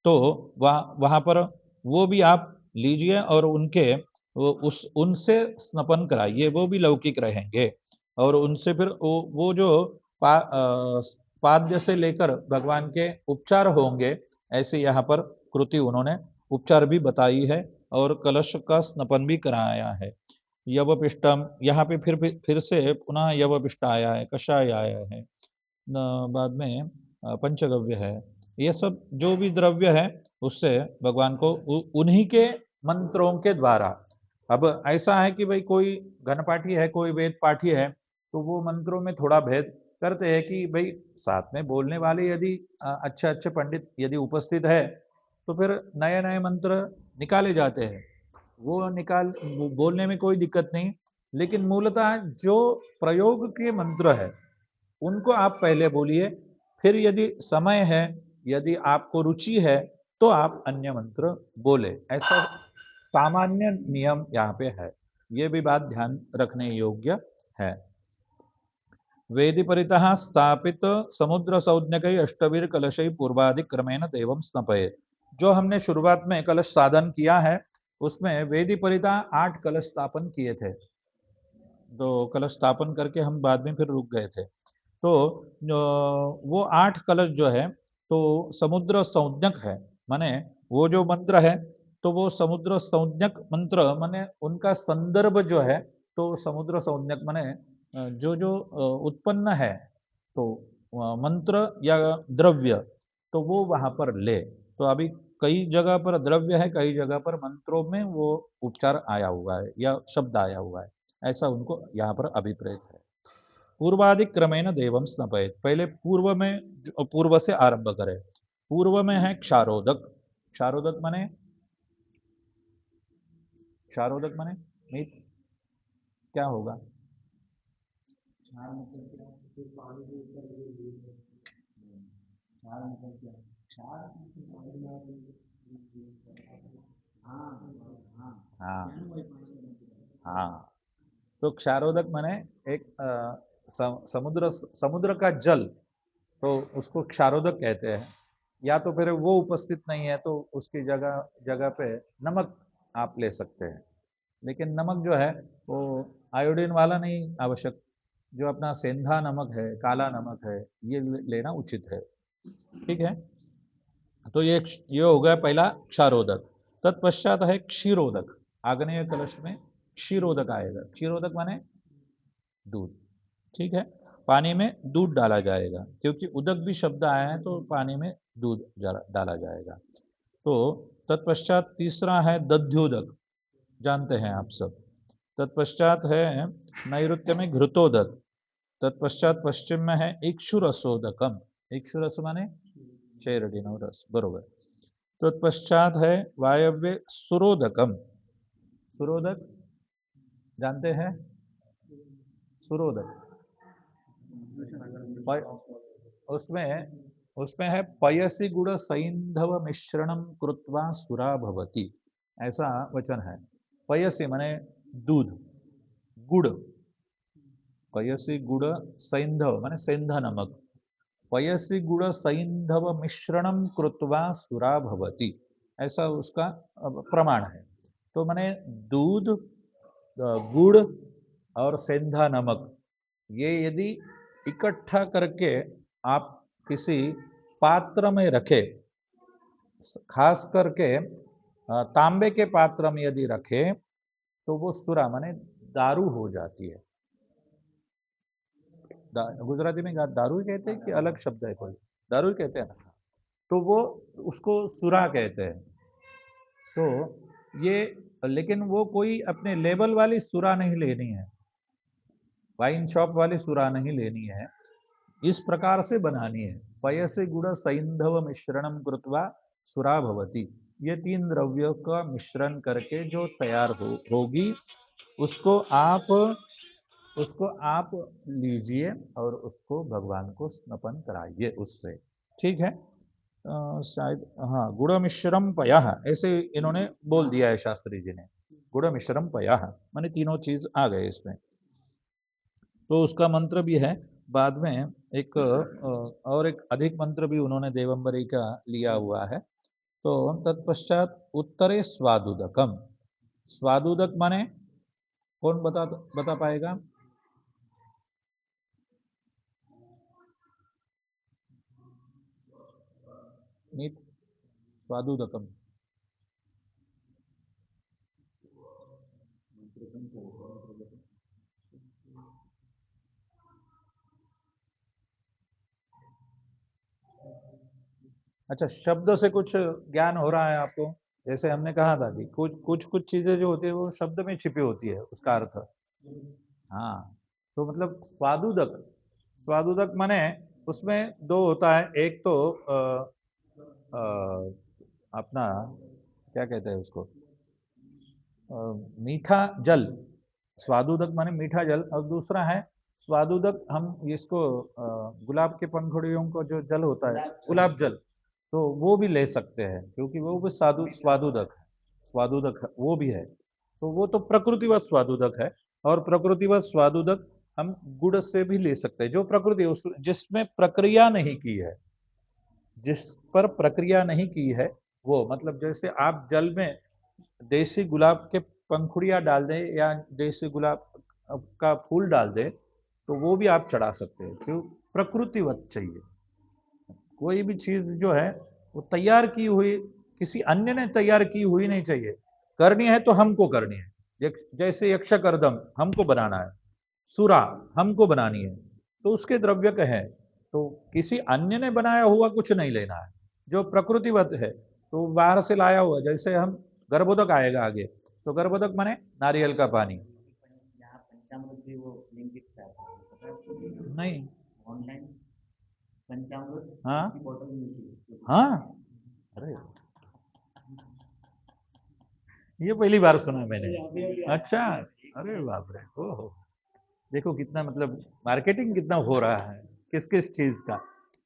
तो वहां पर वो भी आप लीजिए और उनके उनसे स्नपन कराइए, वो भी लौकिक रहेंगे। और उनसे फिर वो जो पाद्य से लेकर भगवान के उपचार होंगे, ऐसे यहाँ पर कृति उन्होंने उपचार भी बताई है और कलश का स्नपन भी कराया है। यवपिष्टम, यहाँ पे फिर से पुनः यवपिष्ट आया है, कषाय आया है, बाद में पंचगव्य है। ये सब जो भी द्रव्य है उससे भगवान को उन्हीं के मंत्रों के द्वारा। अब ऐसा है कि भाई कोई घन पाठी है, कोई वेद पाठी है, तो वो मंत्रों में थोड़ा भेद करते हैं कि भाई साथ में बोलने वाले यदि अच्छे अच्छे पंडित यदि उपस्थित है तो फिर नए नए मंत्र निकाले जाते हैं, वो बोलने में कोई दिक्कत नहीं, लेकिन मूलतः जो प्रयोग के मंत्र है उनको आप पहले बोलिए, फिर यदि समय है, यदि आपको रुचि है तो आप अन्य मंत्र बोले, ऐसा सामान्य नियम यहाँ पे है। ये भी बात ध्यान रखने योग्य है। वेदि परितः स्थापित समुद्र संज्ञक अष्टवीर कलशै पूर्वादि क्रमेण देवं स्नपयेत्। जो हमने शुरुआत में कलश साधन किया है उसमें वेदी परिता 8 कलश स्थापन किए थे, तो कलश स्थापन करके हम बाद में फिर रुक गए थे। तो वो 8 कलश जो है तो समुद्र संज्ञक है, माने वो जो मंत्र है तो वो समुद्र संज्ञक मंत्र, माने उनका संदर्भ जो है तो समुद्र संज्ञक माने जो जो उत्पन्न है तो मंत्र या द्रव्य तो वो वहां पर ले। तो अभी कई जगह पर द्रव्य है, कई जगह पर मंत्रों में वो उपचार आया हुआ है या शब्द आया हुआ है, ऐसा उनको यहाँ पर अभिप्रेत है। पूर्वादि क्रमेण देवम स्नपयेत, पहले पूर्व में पूर्व से आरंभ करें। पूर्व में है क्षारोदक, क्षारोदक माने, क्षारोदक माने मीत क्या होगा? हाँ हाँ, तो क्षारोदक माने एक समुद्र समुद्र का जल, तो उसको क्षारोदक कहते हैं। या तो फिर वो उपस्थित नहीं है तो उसकी जगह जगह पे नमक आप ले सकते हैं, लेकिन नमक जो है वो आयोडीन वाला नहीं आवश्यक, जो अपना सेंधा नमक है, काला नमक है, ये लेना उचित है। ठीक है, तो ये हो गया पहला क्षारोदक। तत्पश्चात है क्षीरोदक, आग्नेय कलश में क्षीरोदक आएगा। क्षीरोदक माने दूध। ठीक है, पानी में दूध डाला जाएगा, क्योंकि उदक भी शब्द आया है तो पानी में दूध डाला जाएगा। तो तत्पश्चात तीसरा है दध्योदक, जानते हैं आप सब। तत्पश्चात है नैऋत्य में घृतोदक। तत्पश्चात पश्चिम में है इक्षुरसोदकम, इक्षुरस माने शेरडीनो रस, बरोबर। तत्पश्चात है वायव्य सुरोदकम, सुरोदक जानते हैं? सुरोदक उसमें उसमें है पयसी गुड़ सैंधव मिश्रणम कृत्वा सुरा भवति, ऐसा वचन है। पयसी माने दूध, गुड़, पयसी गुड़ सैंधव माने सेंधा नमक, पयसी गुड़ सैंधव मिश्रणम कृत्वा सुरा भवति, ऐसा उसका प्रमाण है। तो माने दूध, गुड़ और सेंधा नमक, ये यदि इकट्ठा करके आप किसी पात्र में रखे, खास करके तांबे के पात्र में यदि रखे तो वो सुरा माने दारू हो जाती है। गुजराती में दारू कहते हैं कि अलग शब्द है कोई? दारू कहते हैं ना, तो वो उसको सुरा कहते हैं। तो ये, लेकिन वो कोई अपने लेबल वाली सुरा नहीं लेनी है, वाइन शॉप वाली सुरा नहीं लेनी है, इस प्रकार से बनानी है। पयसे गुड़ सैंधव मिश्रणम कृत्वा सुरा भवति, ये 3 द्रव्यों का मिश्रण करके जो तैयार होगी उसको आप लीजिए और उसको भगवान को स्नपन कराइए उससे। ठीक है, शायद हाँ, गुड़ मिश्रम पयः, ऐसे इन्होंने बोल दिया है शास्त्री जी ने, गुड़ मिश्रम पयः माने तीनों चीज आ गए इसमें। तो उसका मंत्र भी है, बाद में एक और एक अधिक मंत्र भी उन्होंने देवंबरी का लिया हुआ है। तो तत्पश्चात उत्तरे स्वादुदकम, स्वादुदक माने कौन बता पाएगा? नीत, स्वादुदकम अच्छा, शब्द से कुछ ज्ञान हो रहा है आपको? जैसे हमने कहा था कि कुछ चीजें जो होती है वो शब्द में छिपी होती है उसका अर्थ। हाँ, तो मतलब स्वादुदक, स्वादुदक माने उसमें दो होता है, एक तो अपना क्या कहते हैं उसको, मीठा जल, स्वादुदक माने मीठा जल, और दूसरा है स्वादुदक, हम इसको गुलाब के पंखुड़ियों को जो जल होता है गुलाब जल, तो वो भी ले सकते हैं, क्योंकि वो भी स्वादुदक है, स्वादुदक वो भी है। तो वो तो प्रकृतिवत स्वादुदक है, और प्रकृतिवत स्वादुदक हम गुड़ से भी ले सकते हैं, जो प्रकृति जिसमें प्रक्रिया नहीं की है, जिस पर प्रक्रिया नहीं की है वो मतलब जैसे आप जल में देसी गुलाब के पंखुड़ियाँ डाल दें या देसी गुलाब का फूल डाल दें तो वो भी आप चढ़ा सकते हैं। क्यों? प्रकृतिवत चाहिए। कोई भी चीज जो है वो तैयार की हुई, किसी अन्य ने तैयार की हुई नहीं चाहिए। करनी है तो हमको करनी है। जैसे यक्षकर्दम हमको बनाना है, सुरा हमको बनानी है, तो उसके द्रव्य का है। तो किसी अन्य ने बनाया हुआ कुछ नहीं लेना है, जो प्रकृतिवत है। तो बाहर से लाया हुआ, जैसे हम गर्भोदक आएगा आगे, तो गर्भोदक माने नारियल का पानी। यहाँ पंचामृत भी वो ब्लिंकिट से आता है, पता है आपको? नहीं। ऑनलाइन पंचामृत हाँ उसकी बोतल मिलती है। हाँ। अरे ये पहली बार सुना मैंने। अच्छा। अरे बाप रे, ओहो। देखो कितना मतलब मार्केटिंग कितना हो रहा है किस किस चीज का।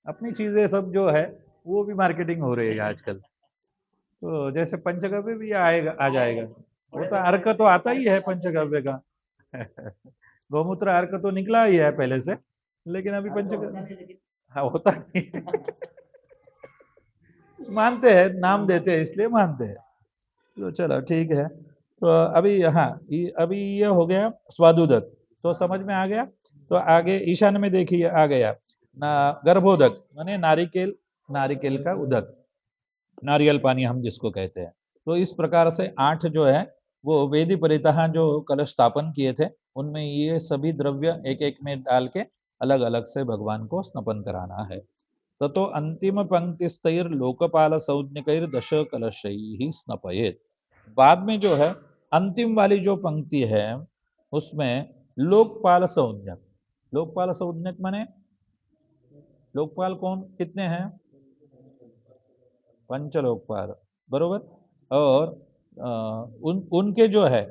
अपनी चीजें सब जो है वो भी मार्केटिंग हो रही है आजकल। तो जैसे पंचगव्य भी आएगा, आ जाएगा। वो तो अर्क तो आता ही है पंचगव्य का। गौमूत्र अर्क तो निकला ही है पहले से, लेकिन अभी पंचगव्य हाँ होता नहीं है। मानते हैं, नाम देते हैं इसलिए मानते हैं। तो चलो ठीक है। तो अभी हाँ, अभी ये हो गया स्वादुदक, तो समझ में आ गया। तो आगे ईशान में देखिए आ गया ना, गर्भोदक माने नारिकेल, नारिकेल का उदक, नारियल पानी हम जिसको कहते हैं। तो इस प्रकार से 8 जो है वो वेदी परितः जो कलश स्थापन किए थे, उनमें ये सभी द्रव्य एक एक में डाल के अलग अलग से भगवान को स्नपन कराना है। ततो अंतिम पंक्तिस्तैर लोकपाल संज्ञकैर दश कलशैः स्नपयेत्। बाद में जो है अंतिम वाली जो पंक्ति है उसमें लोकपाल संज्ञक, लोकपाल संज्ञक माने लोकपाल कौन कितने हैं? पंचलोकपाल, बरोबर। और उनके जो है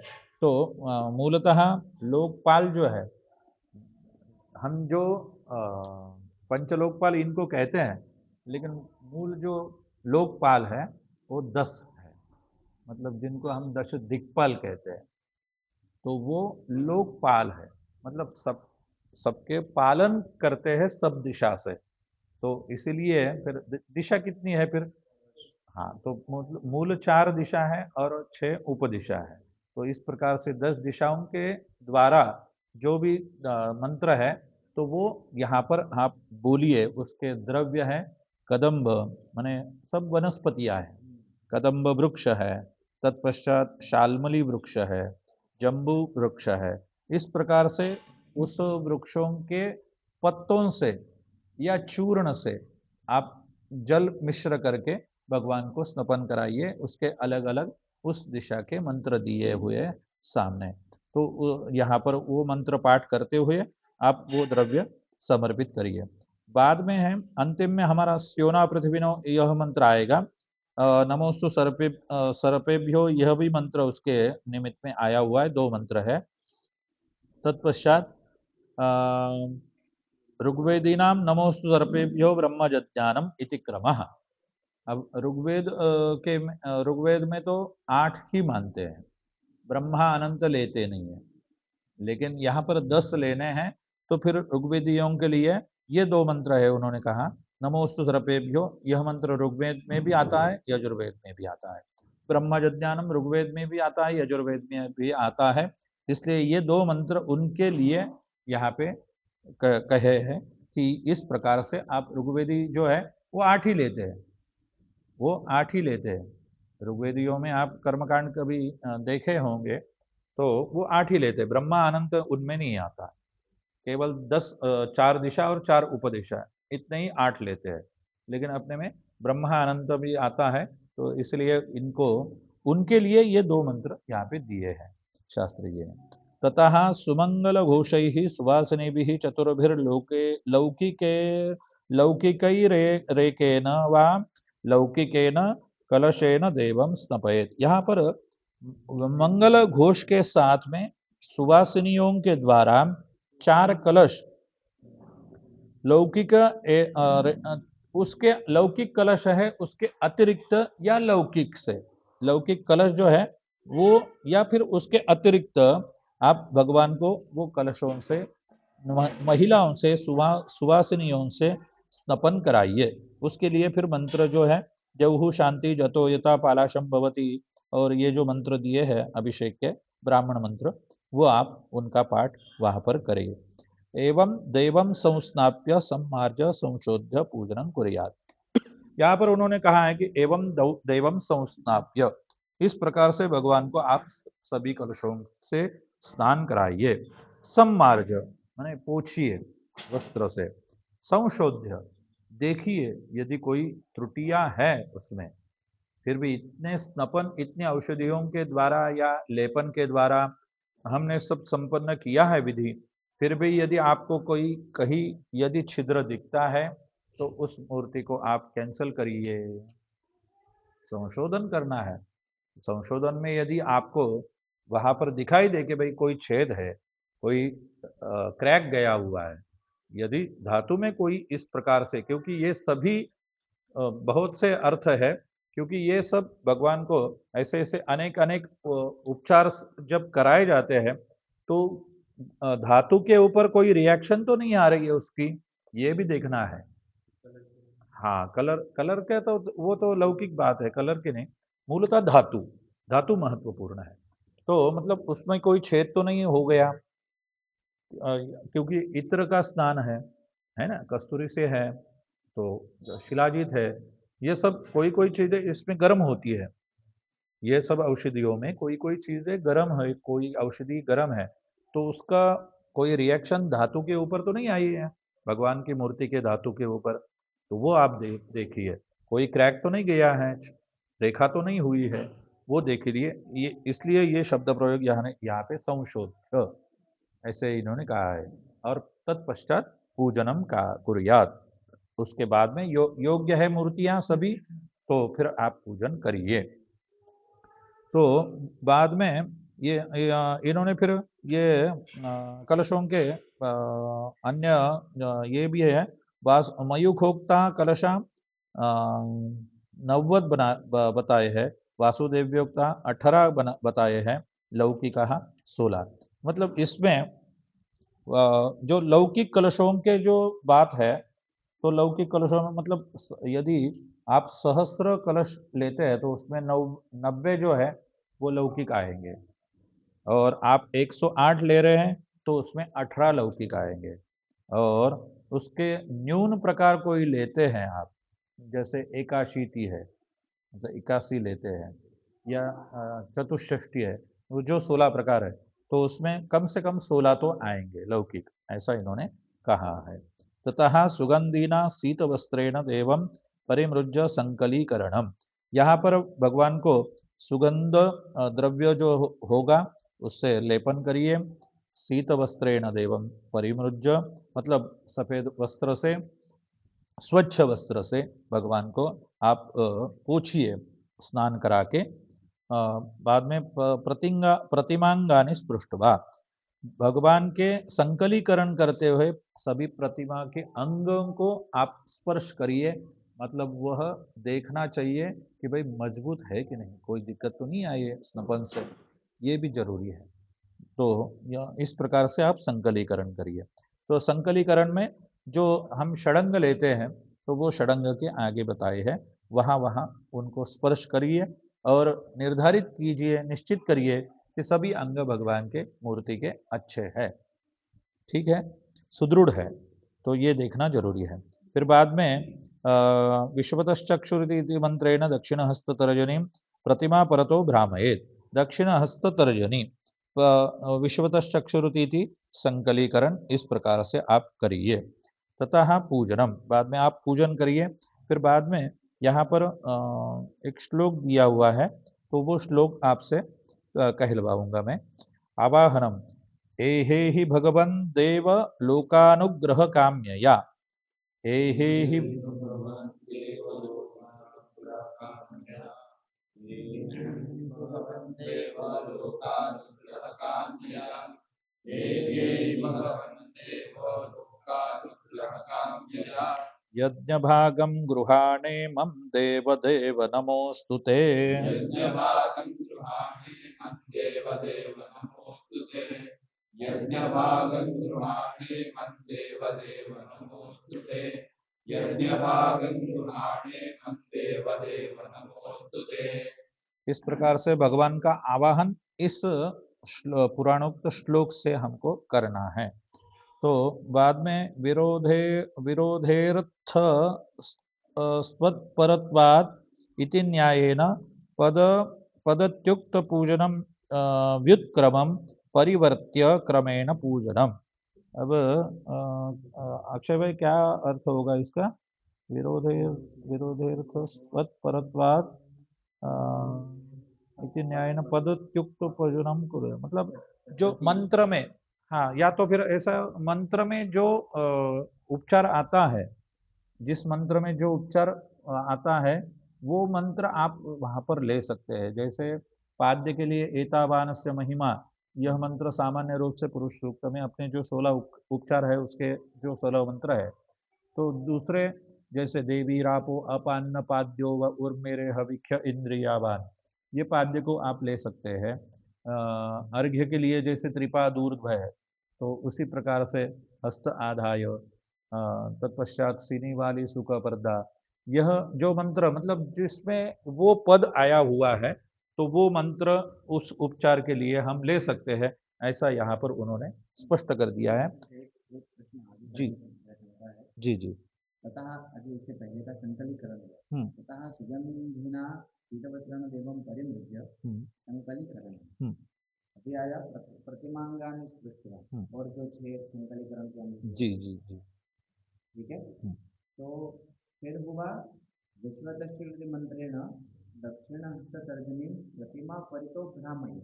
तो मूलतः लोकपाल जो है, हम जो पंचलोकपाल इनको कहते हैं, लेकिन मूल जो लोकपाल है वो 10 है। मतलब जिनको हम 10 दिक्पाल कहते हैं, तो वो लोकपाल है। मतलब सबके पालन करते हैं सब दिशा से। तो इसीलिए फिर दिशा कितनी है फिर? हाँ, तो मूल 4 दिशा है और 6 उपदिशा है। तो इस प्रकार से 10 दिशाओं के द्वारा जो भी मंत्र है, तो वो यहाँ पर आप बोलिए। उसके द्रव्य है कदम्ब, माने सब वनस्पतियां हैं। कदम्ब वृक्ष है, तत्पश्चात शाल्मली वृक्ष है, जम्बू वृक्ष है। इस प्रकार से उस वृक्षों के पत्तों से या चूर्ण से आप जल मिश्र करके भगवान को स्नपन कराइए। उसके अलग अलग उस दिशा के मंत्र दिए हुए सामने। तो यहाँ पर वो मंत्र पाठ करते हुए आप वो द्रव्य समर्पित करिए। बाद में है अंतिम में हमारा स्योना पृथ्वीनो यह मंत्र आएगा। नमोस्तु सर्पेभ्यो, यह भी मंत्र उसके निमित्त में आया हुआ है, 2 मंत्र है। तत्पश्चात ऋग्वेदीनाम नमोस्तु सर्पेभ्यो ब्रह्मजज्ञानम इति क्रमः। अब ऋग्वेद में तो 8 ही मानते हैं, ब्रह्मा अनंत लेते नहीं है। लेकिन यहाँ पर 10 लेने हैं, तो फिर ऋग्वेदियों के लिए ये 2 मंत्र है। उन्होंने कहा नमोस्तु सर्पेभ्यो, यह मंत्र ऋग्वेद में भी आता है, यजुर्वेद में भी आता है। ब्रह्मजज्ञानम ऋग्वेद में भी आता है, यजुर्वेद में भी आता है। इसलिए ये 2 मंत्र उनके लिए यहाँ पे कहे हैं कि इस प्रकार से आप ऋग्वेदी जो है वो 8 ही लेते हैं, वो 8 ही लेते हैं। ऋग्वेदियों में आप कर्मकांड कभी देखे होंगे, तो वो 8 ही लेते हैं। ब्रह्मा अनंत उनमें नहीं आता, केवल 10 4 दिशा और 4 उपदिशा, इतने ही 8 लेते हैं। लेकिन अपने में ब्रह्मा अनंत भी आता है, तो इसलिए इनको उनके लिए ये 2 मंत्र यहाँ पे दिए हैं शास्त्र जी ने। ततः सुमंगल घोषैः सुवासिनीभिः चतुर्भिर्लोके लौकिके लौकिकैरेकेन वा लौकिकेन कलशेन देवं स्नपयेत्। यहाँ पर मंगल घोष के साथ में सुवासिनियों के द्वारा 4 कलश लौकिक उसके लौकिक कलश है, उसके अतिरिक्त या लौकिक से, लौकिक कलश जो है वो या फिर उसके अतिरिक्त आप भगवान को वो कलशों से महिलाओं से सुवासिनियों से स्नपन कराइए। उसके लिए फिर मंत्र जो है जौहु शांति जतो यथा पालाशम भवति, और ये जो मंत्र दिए हैं अभिषेक के ब्राह्मण मंत्र, वो आप उनका पाठ वहां पर करिए। एवं देवम संस्नाप्य सम्मार्ज संशोध्य पूजनं कुर्यात्। यहाँ पर उन्होंने कहा है कि एवं देवम संस्नाप्य, इस प्रकार से भगवान को आप सभी कलशों से स्नान कराइए। सम्मार्ज माने पोछिए वस्त्र से, संशोध्य देखिए यदि कोई त्रुटियां है उसमें, फिर भी इतने स्नपन, इतनी औषधियों के द्वारा या लेपन के द्वारा हमने सब संपन्न किया है विधि, फिर भी यदि आपको कोई कहीं यदि छिद्र दिखता है तो उस मूर्ति को आप कैंसिल करिए, संशोधन करना है। संशोधन में यदि आपको वहां पर दिखाई दे कि भाई कोई छेद है, कोई क्रैक गया हुआ है, यदि धातु में कोई इस प्रकार से, क्योंकि ये सभी बहुत से अर्थ है, क्योंकि ये सब भगवान को ऐसे ऐसे अनेक अनेक उपचार जब कराए जाते हैं तो धातु के ऊपर कोई रिएक्शन तो नहीं आ रही है उसकी, ये भी देखना है। हाँ, कलर कलर के तो वो तो लौकिक बात है, कलर की नहीं, मूलतः धातु, धातु महत्वपूर्ण है। तो मतलब उसमें कोई छेद तो नहीं हो गया, क्योंकि इत्र का स्नान है ना, कस्तूरी से है, तो शिलाजीत है, ये सब कोई कोई चीजें इसमें गर्म होती है। ये सब औषधियों में कोई कोई चीजें गर्म है, कोई औषधि गर्म है, तो उसका कोई रिएक्शन धातु के ऊपर तो नहीं आई है, भगवान की मूर्ति के धातु के ऊपर, तो वो आप देखिए, कोई क्रैक तो नहीं गया है, रेखा तो नहीं हुई है, वो देख लिए। ये इसलिए ये शब्द प्रयोग यहाँ पे संशोध्य ऐसे इन्होंने कहा है। और तत्पश्चात पूजनम का कुर्यात, उसके बाद में योग्य है मूर्तियां सभी, तो फिर आप पूजन करिए। तो बाद में इन्होंने फिर ये कलशों के अन्य ये भी है, वास मयूखोक्ता कलशा 90 बताए हैं, वासुदेव्योक्ता 18 बताए हैं, लौकिका 16। मतलब इसमें जो लौकिक कलशों के जो बात है, तो लौकिक कलशों में मतलब यदि आप सहस्त्र कलश लेते हैं तो उसमें 90 जो है वो लौकिक आएंगे, और आप 108 ले रहे हैं तो उसमें 18 लौकिक आएंगे। और उसके न्यून प्रकार कोई लेते हैं आप, जैसे एकाशीति है, मतलब 81 लेते हैं, या चतुष्षष्टि है, वो जो 16 प्रकार है, तो उसमें कम से कम 16 तो आएंगे लौकिक, ऐसा इन्होंने कहा है। ततः सुगंधीना शीत वस्त्रेण देवम परिमृज्य संकलीकरणम, यहाँ पर भगवान को सुगंध द्रव्य जो होगा उससे लेपन करिए। शीत वस्त्रेण देवम परिमृज्य, मतलब सफेद वस्त्र से, स्वच्छ वस्त्र से भगवान को आप पोछिए स्नान करा के। बाद में प्रतिमांगानि स्पृष्टवा, भगवान के संकलीकरण करते हुए सभी प्रतिमा के अंगों को आप स्पर्श करिए, मतलब वह देखना चाहिए कि भाई मजबूत है कि नहीं, कोई दिक्कत तो नहीं आई है स्नपन से, ये भी जरूरी है। तो इस प्रकार से आप संकलीकरण करिए। तो संकलीकरण में जो हम षडंग लेते हैं, तो वो षडंग के आगे बताए हैं, वहाँ वहाँ उनको स्पर्श करिए और निर्धारित कीजिए, निश्चित करिए कि सभी अंग भगवान के मूर्ति के अच्छे हैं, ठीक है, सुदृढ़ है, तो ये देखना जरूरी है। फिर बाद में विश्वतश्चक्षुरिति मंत्रेण दक्षिण हस्त तर्जनी प्रतिमा परतो भ्रामयेत, दक्षिण हस्त तर्जनी विश्वतश्चक्षुरिति संकलीकरण इस प्रकार से आप करिए। ततः पूजनम, बाद में आप पूजन करिए। फिर बाद में यहाँ पर एक श्लोक दिया हुआ है, तो वो श्लोक आपसे कहलवाऊंगा मैं। आवाहनम एहे हि भगवन् देव लोकानुग्रह काम्यया, एहे हि यज्ञभागं गृहाणे मम देव देव नमोऽस्तु ते। यज्ञभागं गृहाणे देव देव नमोस्तुते। इस प्रकार से भगवान का आवाहन इस पुराणोक्त श्लोक से हमको करना है। तो बाद में विरोधेर्थ स्वत्परत्वात् इति न्यायेन पद पदत्युक्त पूजनम व्युत्क्रमम परिवर्त्य क्रमेण पूजनम। अब अक्षय भाई क्या अर्थ होगा इसका? विरोधे विरोधेर्थ स्वत्परत्वात् इति न्यायेन पदत्युक्त पूजनम कुरु। मतलब जो मंत्र में, हाँ, या तो फिर ऐसा मंत्र में जो उपचार आता है, जिस मंत्र में जो उपचार आता है वो मंत्र आप वहां पर ले सकते हैं। जैसे पाद्य के लिए एतावानस्य महिमा, यह मंत्र सामान्य रूप से पुरुष सूक्त में अपने जो 16 उपचार है उसके जो 16 मंत्र है। तो दूसरे जैसे देवी रापो अपान्न पाद्यो व उर्मेरे हविख्य इंद्रियावान, ये पाद्य को आप ले सकते हैं। अर्घ्य के लिए जैसे त्रिपाद ऊर्ध्व है, तो उसी प्रकार से हस्त आधाय, तत्पश्चात सीनी वाली सुख पर्दा, यह जो मंत्र मतलब जिसमें वो पद आया हुआ है, तो वो मंत्र उस उपचार के लिए हम ले सकते हैं, ऐसा यहाँ पर उन्होंने स्पष्ट कर दिया है। जी जी जी। ततः अभी इसके पहले का संकलीकरण हुआ। ततः सुगंधिना शीतवस्त्रण देवं परिमृज्य संकलीकरण। अभी आया प्रतिमांगानि स्पृष्ट्वा, और जो 6 संकलीकरण के अंदर। जी जी जी, ठीक है। तो फिर हुआ विश्वतश्चर्य मंत्रेण दक्षिण हस्त तर्जनी प्रतिमा परितो भ्रामयि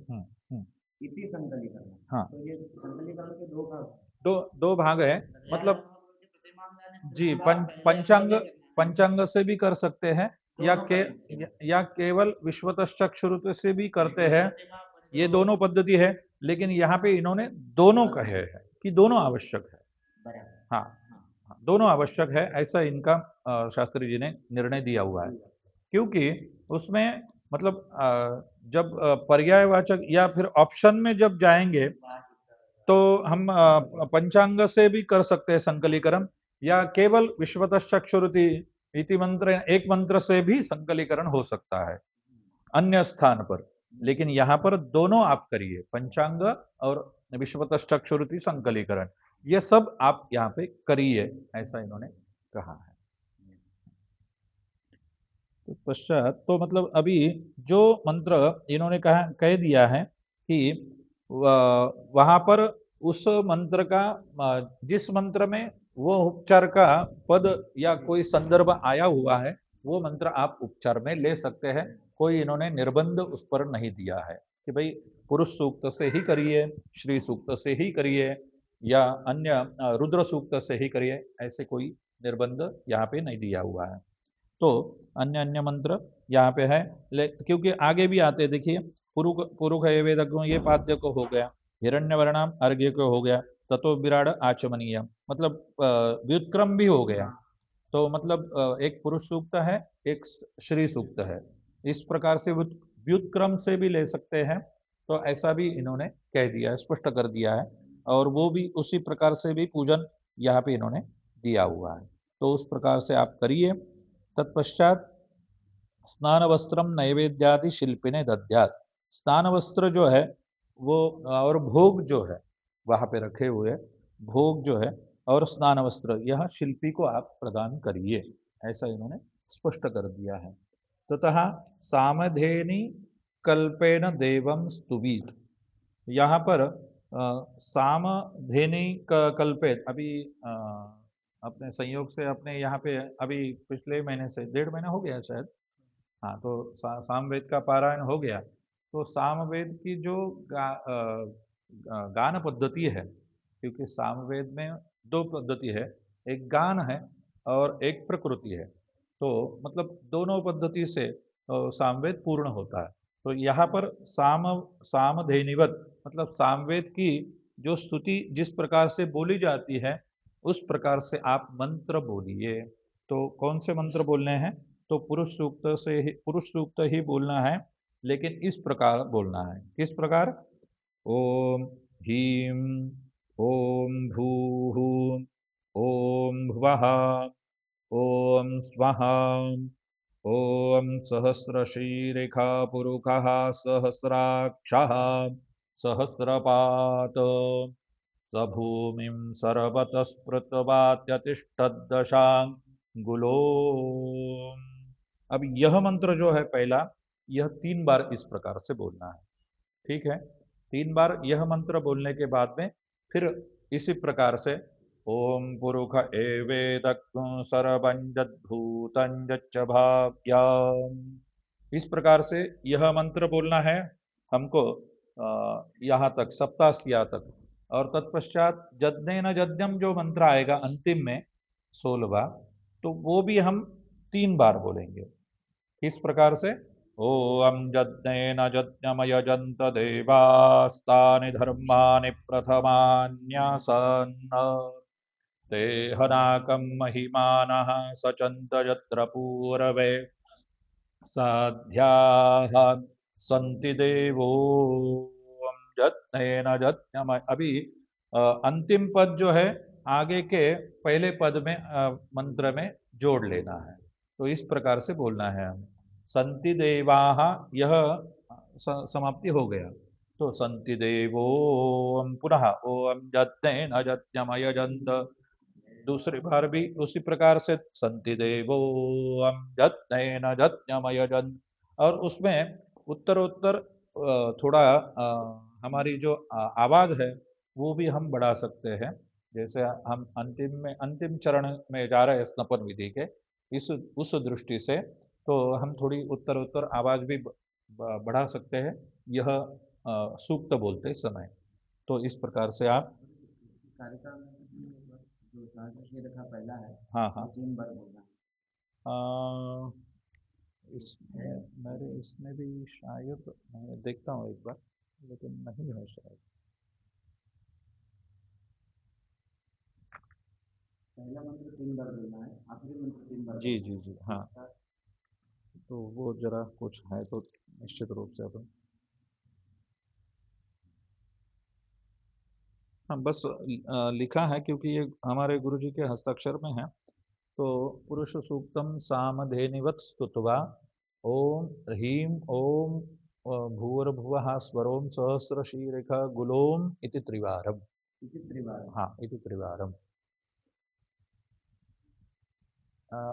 इति संकलीकरण। हाँ, तो ये संकलीकरण के दो भाग है। मतलब जी, पंचांग से भी कर सकते हैं, या केवल विश्वतश्चक्षुरुत से भी करते हैं। ये दोनों पद्धति है, लेकिन यहाँ पे इन्होंने दोनों कहे हैं कि दोनों आवश्यक है। हाँ, दोनों आवश्यक है, ऐसा इनका शास्त्री जी ने निर्णय दिया हुआ है। क्योंकि उसमें मतलब जब पर्यायवाचक या फिर ऑप्शन में जब जाएंगे तो हम पंचांग से भी कर सकते हैं संकलीकरण, या केवल विश्वतश्चक्षुरुति इति मंत्र, एक मंत्र से भी संकलीकरण हो सकता है अन्य स्थान पर। लेकिन यहाँ पर दोनों आप करिए, पंचांग और विश्वतश्चक्षुरुति संकलीकरण, ये सब आप यहाँ पे करिए, ऐसा इन्होंने कहा है। तो पश्चात तो मतलब अभी जो मंत्र इन्होंने कह दिया है कि वहां पर उस मंत्र का, जिस मंत्र में वो उपचार का पद या कोई संदर्भ आया हुआ है, वो मंत्र आप उपचार में ले सकते हैं। कोई इन्होंने निर्बंध उस पर नहीं दिया है कि भाई पुरुष सूक्त से ही करिए, श्री सूक्त से ही करिए, या अन्य रुद्र सूक्त से ही करिए, ऐसे कोई निर्बंध यहाँ पे नहीं दिया हुआ है। तो अन्य अन्य मंत्र यहाँ पे है, क्योंकि आगे भी आते, देखिए पुरुष वेदज्ञ, ये पाद्य को हो गया, हिरण्यवर्णाम अर्घ्य को हो गया, ततो विराड आचमनीय, मतलब व्युत्क्रम भी हो गया। तो मतलब एक पुरुष सूक्त है, एक श्री सूक्त है, इस प्रकार से व्युत्क्रम से भी ले सकते हैं। तो ऐसा भी इन्होंने कह दिया है, स्पष्ट कर दिया है, और वो भी उसी प्रकार से भी पूजन यहाँ पे इन्होंने दिया हुआ है। तो उस प्रकार से आप करिए। तत्पश्चात स्नान वस्त्रम नैवेद्यादि शिल्पिने दद्यात्, स्नान वस्त्र जो है वो, और भोग जो है वहां पे रखे हुए भोग जो है, और स्नान वस्त्र, यह शिल्पी को आप प्रदान करिए, ऐसा इन्होंने स्पष्ट कर दिया है। ततः सामधेनि कल्पेन देवम स्तुवीत, यहाँ पर सामधेनि कल्पेत, अभी अपने संयोग से अपने यहाँ पे अभी पिछले महीने से 1.5 महीना हो गया शायद, हाँ, तो सामवेद का पारायण हो गया। तो सामवेद की जो गान पद्धति है, क्योंकि सामवेद में 2 पद्धति है, एक गान है और एक प्रकृति है, तो मतलब दोनों पद्धति से सामवेद पूर्ण होता है। तो यहाँ पर सामधेनिवत, मतलब सामवेद की जो स्तुति जिस प्रकार से बोली जाती है, उस प्रकार से आप मंत्र बोलिए। तो कौन से मंत्र बोलने हैं? तो पुरुष सूक्त ही बोलना है, लेकिन इस प्रकार बोलना है। किस प्रकार? ओम ह्रीं ओम भूः ओम भुवः ॐ स्वाहा। ॐ सहस्रशीरिखा पुरुखः सहस्राक्षः सहस्रपात् स भूमिं सर्वतः स्पृतवात्यतिष्ठद्दशाङ्गुलो। अब यह मंत्र जो है पहला, यह 3 बार इस प्रकार से बोलना है। ठीक है, 3 बार यह मंत्र बोलने के बाद में फिर इसी प्रकार से ओम पुरुष एवेदग्ं सर्वंजद्भूतं यच्च भाव्याम्, इस प्रकार से यह मंत्र बोलना है हमको यहाँ तक, सप्तास्या तक। और तत्पश्चात जज्ञेन जज्ञम जो मंत्र आएगा अंतिम में 16वां, तो वो भी हम 3 बार बोलेंगे। इस प्रकार से ओम यज्ञेन यज्ञमयजन्त देवास्तानि धर्माणि प्रथमान्यासन् ते हनाकं महिमानः सचन्त यत्र पूर्वे साध्याः सन्ति देवो यज्ञेन यज्ञमय। अभी अंतिम पद जो है आगे के पहले पद में मंत्र में जोड़ लेना है। तो इस प्रकार से बोलना है हम। संति देवाः, यह समाप्ति हो गया। तो संति देवो पुनः ओम यज्ञेन यज्ञमयजन्त, दूसरी बार भी उसी प्रकार से संति देवो यज्ञेन यज्ञमयजन्त। और उसमें उत्तरोत्तर थोड़ा हमारी जो आवाज है वो भी हम बढ़ा सकते हैं। जैसे हम अंतिम चरण में जा रहे हैं स्नपन विधि के, इस उस दृष्टि से तो हम थोड़ी उत्तरोत्तर आवाज भी बढ़ा सकते हैं यह सूक्त बोलते समय। तो इस प्रकार से आप कार्यक्रम जो शास्त्र रखा पहला है, हाँ हाँ 3 बार बोलना। इसमें मेरे इसमें भी शायद, मैं देखता हूँ एक बार, लेकिन नहीं है शायद। पहला मंत्र 3 बार बोलना है, आखिरी मंत्र 3 बार। जी जी जी हाँ, तो वो जरा कुछ है तो निश्चित रूप से अपन, हाँ बस लिखा है क्योंकि ये हमारे गुरु जी के हस्ताक्षर में है। तो पुरुष सूक्तम सामधेनिवत् स्तुत्वा ओम ह्रीं ओम भूर्भुवः स्वरोम सहस्रशीरिख गुलोम इति त्रिवारम। हाँ इति त्रिवारम।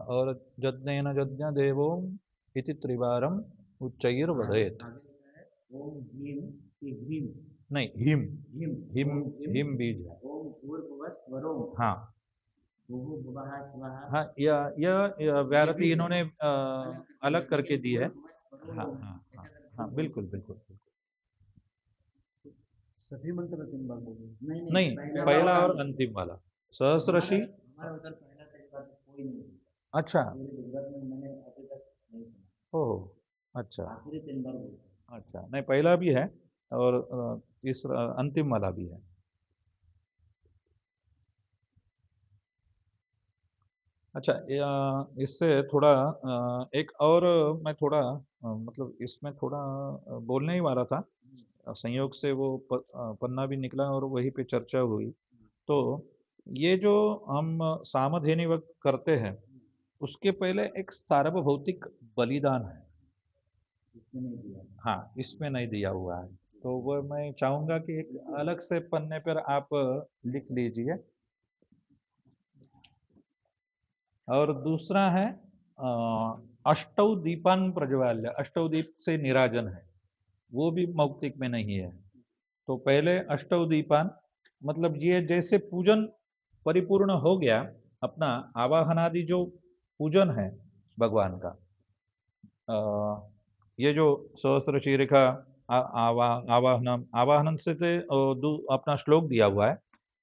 और यज्ञेन यज्ञ देवो इति त्रिवारम उच्चैर्वदेत्। ओम ह्रीं, नहीं हिम, हिम हिम हिम बीज है। ओम भूर्भुवः स्वरोम, हाँ भूर्भुवः स्वः। हाँ, यह व्यारती इन्होंने अलग करके दी है। हाँ हाँ हाँ हाँ बिल्कुल बिल्कुल बिल्कुल। सभी मंत्र 3 बार बोलना नहीं, पहला और अंतिम वाला सहस्रशी। हमारा उधर पहला तरीका कोई नहीं। अच्छा, पूरे गुजरात में मैंने अभी तक नहीं सुना। ओह अच्छा आखिरी 3 बार बोलते। अच्छा, नहीं पहला भी है और तीसरा अंतिम वाला भी है। अच्छा, इससे थोड़ा एक और मैं थोड़ा मतलब इसमें थोड़ा बोलने ही वाला था, संयोग से वो पन्ना भी निकला और वहीं पे चर्चा हुई। तो ये जो हम सामधेनी वक्त करते हैं उसके पहले एक सार्वभौतिक बलिदान है, इसमें नहीं दिया। हाँ इसमें नहीं दिया हुआ है। तो वो मैं चाहूंगा कि एक अलग से पन्ने पर आप लिख लीजिए। और दूसरा है अष्टौ दीपान प्रज्वाल्य, अष्टौ दीप से निराजन है, वो भी मौक्तिक में नहीं है। तो पहले अष्टौ दीपान मतलब ये जैसे पूजन परिपूर्ण हो गया, अपना आवाहनादि जो पूजन है भगवान का, ये जो सहस्र शीरिखा आवाहनम, आवाहनम से अपना श्लोक दिया हुआ है।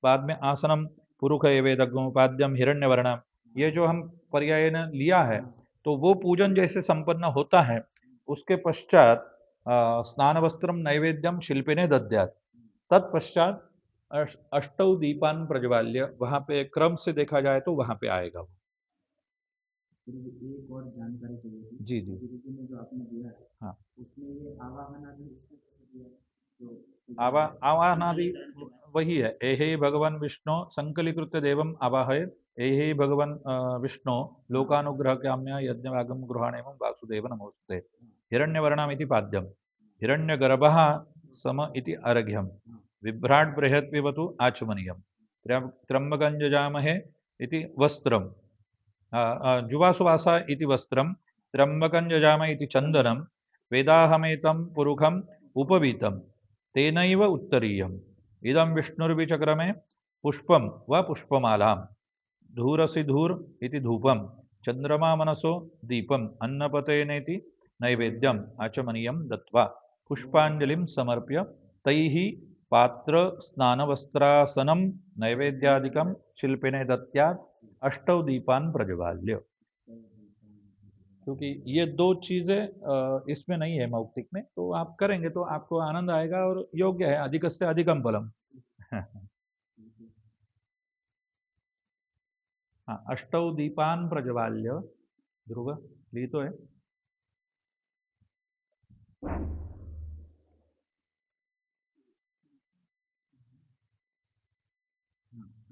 बाद में आसनम पुरुष एवेदग्मुपाद्यम हिरण्यवर्णम, ये जो हम पर्याय ने लिया है, तो वो पूजन जैसे संपन्न होता है उसके पश्चात स्नान वस्त्रम नैवेद्यम शिल्पिने दद्यात्, तत्पश्चात अष्टौ दीपान प्रज्वाल्य, वहां पे क्रम से देखा जाए तो वहां पे आएगा वो। एक और जानकारी चाहिए थी। जी जी गुरु जी ने जो आपने दिया है, हाँ, उसमें ये आवाहन आदि इसमें कैसे दिया है? जो आवाहनादि वही है, एहे भगवान विष्णु संकलीकृत देवम आवाहय यही भगवान विष्णु लोकानुग्रह काम्य यज्ञवागम गृहाणेमं वासुदेव नमोस्तुते। हिरण्यवर्णमिति पाद्यम, हिरण्यगर्भः सम इति अर्घ्यम, बिभ्राट बृहत्पिबतु आचमनीयम, त्र्यंबकं यजामहे इति वस्त्रम, जुवासुवासा इति वस्त्रम, त्र्यंबकं यजामहे इति चंदनम, वेदाहमेतं पुरुखम उपवीतम, तेनैव उत्तरीयम, इदं विष्णुर्विचक्रमे पुष्पम व पुष्पमालां, धूरसि धूर इति धूपम, चंद्रमा मनसो दीपम, अन्नपतेनेति नैवेद्यम आचमनीयम दत्वा पुष्पांजलिं समर्प्य तैः पात्र स्नानवस्त्रासनं नैवेद्यादिकं शिल्पिने दत्त्या अष्टौ दीपान प्रज्वाल्य। क्योंकि ये दो चीजें इसमें नहीं है मौक्तिक में, तो आप करेंगे तो आपको आनंद आएगा और योग्य है, अधिकस्य अधिकम फलम। हाँ, अष्टौ दीपान प्रज्वाल्य। ध्रुव ली तो है।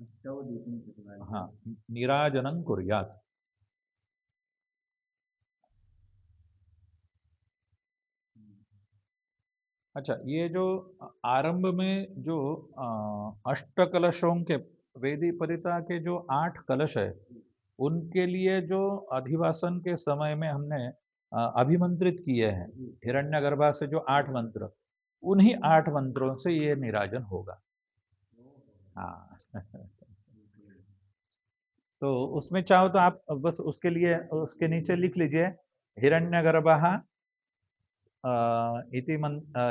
अष्टौ दीपं प्रज्वाल्य। हाँ, नीराजनं कुर्यात्। अच्छा, ये जो आरंभ में जो अष्ट कलशों के वेदी परिता के जो 8 कलश है, उनके लिए जो अधिवासन के समय में हमने अभिमंत्रित किए हैं, हिरण्यगर्भा से जो 8 मंत्र, उन्हीं 8 मंत्रों से ये निराजन होगा। हाँ। तो उसमें चाहो तो आप बस उसके लिए उसके नीचे लिख लीजिए हिरण्यगर्भः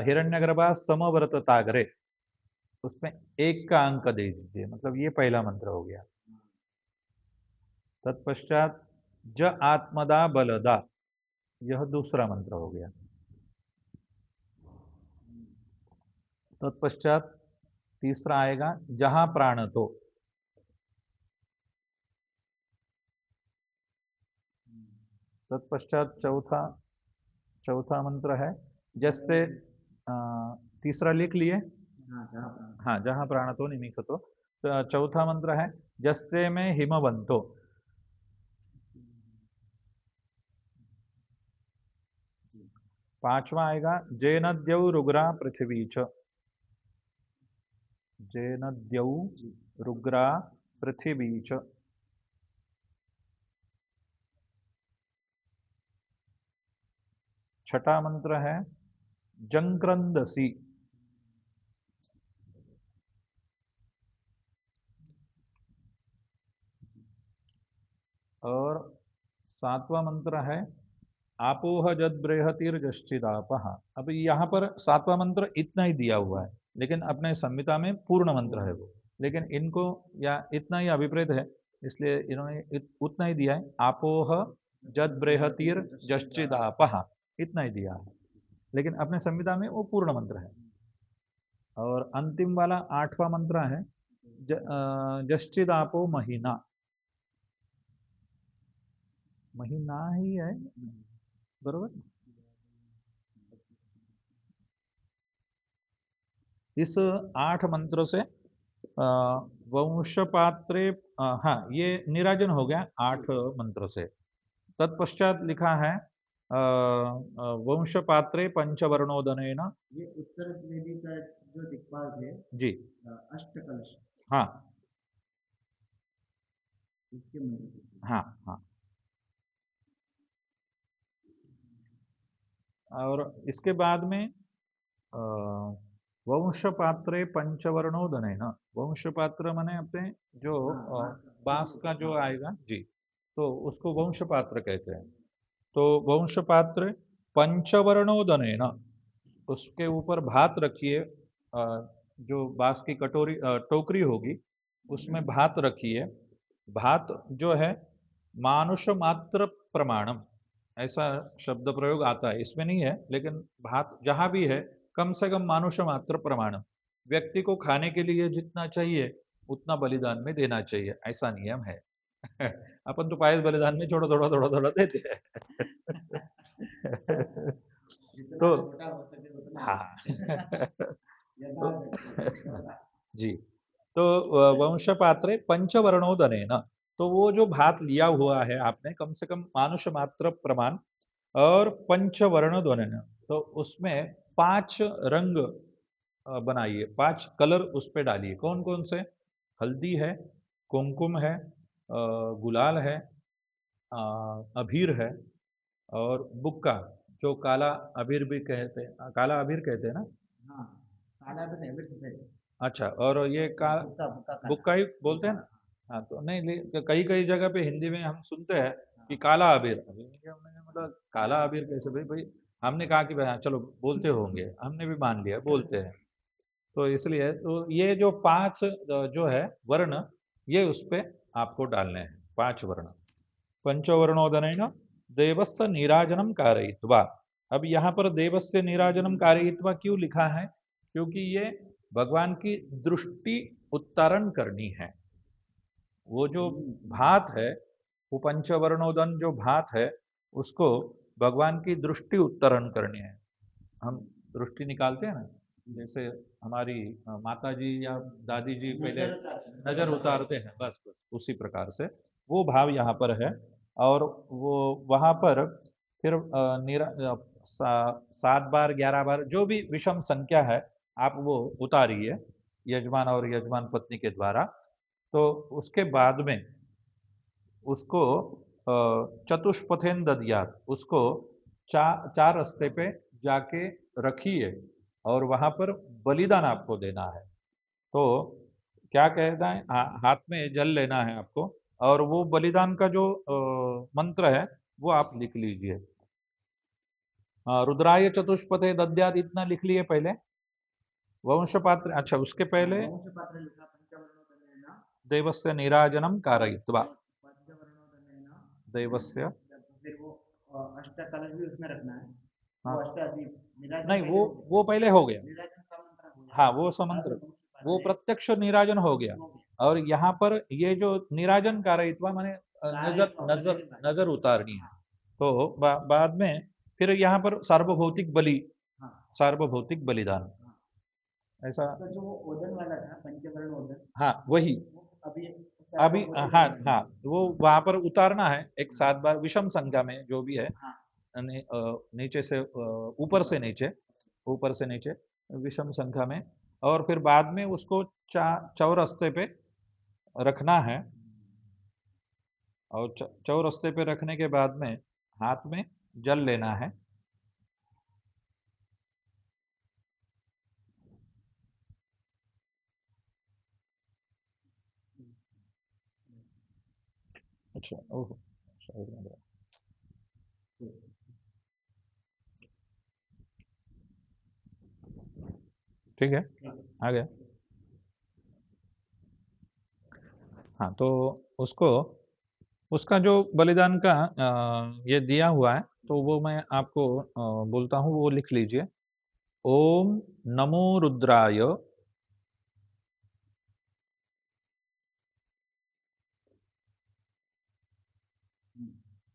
हिरण्यगर्भः समवर्तताग्रे, उसमें 1 का अंक दे दीजिए, मतलब ये पहला मंत्र हो गया। तत्पश्चात ज आत्मदा बलदा, यह दूसरा मंत्र हो गया। तत्पश्चात तीसरा आएगा जहां प्राण तो, तत्पश्चात चौथा मंत्र है जैसे तीसरा लिख लिए। हाँ, जहां प्राण तो निमिख तो चौथा मंत्र है जस्ते में हिमवंतो। पांचवा आएगा जेनद्यौ रुग्रा पृथ्वी च, जेनद्यौ रुग्रा पृथ्वी च। छठा मंत्र है जंक्रंदसी। और सातवां मंत्र है आपोह जद बृहतिर्जश्चिदापः। अब यहाँ पर सातवां मंत्र इतना ही दिया हुआ है, लेकिन अपने संहिता में पूर्ण मंत्र है वो, लेकिन इनको या इतना ही अभिप्रेत है, इसलिए इन्होंने उतना ही दिया है, आपोह जद बृहतिर्जश्चिदापः, इतना ही दिया है, लेकिन अपने संहिता में वो पूर्ण मंत्र है। और अंतिम वाला 8वां मंत्र है जश्चिदापो महीना, महीना ही है बरोबर। इस 8 मंत्रों से वंशपात्रे, हाँ ये निराजन हो गया 8 मंत्रों से। तत्पश्चात लिखा है वंशपात्रे पंचवर्णोदनेन। ये उत्तर वेदी का जो दिक्पाल है जी, अष्टकलश, हाँ इसके मंत्र। हाँ हाँ। और इसके बाद में वंशपात्रे पंचवर्णोदनेन, वंशपात्र माने अपने जो बांस का जो आएगा जी, तो उसको वंशपात्र कहते हैं। तो वंशपात्र पंचवर्णोदनेन, उसके ऊपर भात रखिए, जो बांस की कटोरी टोकरी होगी उसमें भात रखिए। भात जो है मानुष मात्र प्रमाणम, ऐसा शब्द प्रयोग आता है, इसमें नहीं है, लेकिन भात जहां भी है कम से कम मानुष मात्र प्रमाणम, व्यक्ति को खाने के लिए जितना चाहिए उतना बलिदान में देना चाहिए, ऐसा नियम है। अपन तो पायस बलिदान में थोड़ा थोड़ा थोड़ा थोड़ा देते हैं। तो हाँ। तो जी, तो वंशपात्रे पंचवर्णोदनेन, तो वो जो भात लिया हुआ है आपने कम से कम मानुष मात्र प्रमाण और पंचवर्ण ध्वनि, तो उसमें 5 रंग बनाइए, 5 कलर उस पे डालिए। कौन कौन से? हल्दी है, कुमकुम है, गुलाल है, अबीर है और बुक्का, जो काला अबीर भी कहते हैं, काला अबीर कहते हैं ना? हाँ, काला भी नहीं, फिर सफेद। अच्छा, और ये का बुक्का बुक्का काला। बुक्का ही बोलते हैं हाँ, ना? हाँ, तो नहीं कई कई जगह पे हिंदी में हम सुनते हैं कि काला अबीर। अभी मैंने मतलब काला अबीर कैसे भाई भाई, हमने कहा कि भाई हाँ, चलो बोलते होंगे, हमने भी मान लिया बोलते हैं। तो इसलिए तो ये जो 5 जो है वर्ण, ये उस पे आपको डालने हैं, 5 वर्ण। पंचवर्णोदनेन देवस्य नीराजनम कारयित्वा। अब यहाँ पर देवस्य नीराजनम कारयित्वा क्यों लिखा है? क्योंकि ये भगवान की दृष्टि उत्तरण करनी है। वो जो भात है, वो पंचवर्णोदन जो भात है, उसको भगवान की दृष्टि उत्तरण करनी है। हम दृष्टि निकालते हैं ना, जैसे हमारी माता जी या दादी जी पहले नजर उतारते हैं, बस बस उसी प्रकार से वो भाव यहाँ पर है। और वो वहां पर फिर 7 बार 11 बार जो भी विषम संख्या है, आप वो उतारिए यजमान और यजमान पत्नी के द्वारा। तो उसके बाद में उसको चतुष्पथेन दद्यात्, उसको चार रास्ते पे जाके रखिए और वहां पर बलिदान आपको देना है। तो क्या कहना है, हाथ में जल लेना है आपको और वो बलिदान का जो मंत्र है वो आप लिख लीजिए। रुद्राय चतुष्पथे दद्यात् इतना लिख लिए पहले। वंश पात्र, अच्छा उसके पहले वंश पात्र लिखा, पंचवर्णोदनेन देवस्य नीराजनम कारयित्वा। पंचवर्णोदनेन देवस्य, फिर वो अष्ट कलश भी उसमें रखना है। हाँ, वो अष्टादीप निराजन नहीं पहले वो हो गया। वो पहले हो गया। निराजन का मंत्र हो हाँ, जाएगा। वो बाद समंत्र, में वंश वो पात्र प्रत्यक्ष निराजन हो गया। हो गया। और यहाँ पर ये जो निराजन कारयित्वा माने नजर कारयित्वा होने नजर के बाद। नजर उतारनी है। तो बाद में फिर यहाँ पर सार्वभौतिक बलि, हाँ, सार्वभौतिक बलिदान, हाँ। ऐसा। तो जो वो ओदन वाला था, पंचवर्ण ओदन, हाँ वही, वो अभी अभी सार्वभौतिक हाँ बलि। हाँ, वो वहां पर उतारना है एक 7 बार विषम संख्या में जो भी है। हाँ, नीचे से ऊपर से नीचे, ऊपर से नीचे विषम संख्या में। और फिर बाद में उसको चौरस्ते पे रखना है। और चौरस्ते पे रखने के बाद में हाथ में जल लेना है। अच्छा, ओहो, साइड में गया। ठीक है, आ गया। हाँ, तो उसको, उसका जो बलिदान का ये दिया हुआ है, तो वो मैं आपको बोलता हूँ, वो लिख लीजिए। ओम नमो रुद्राय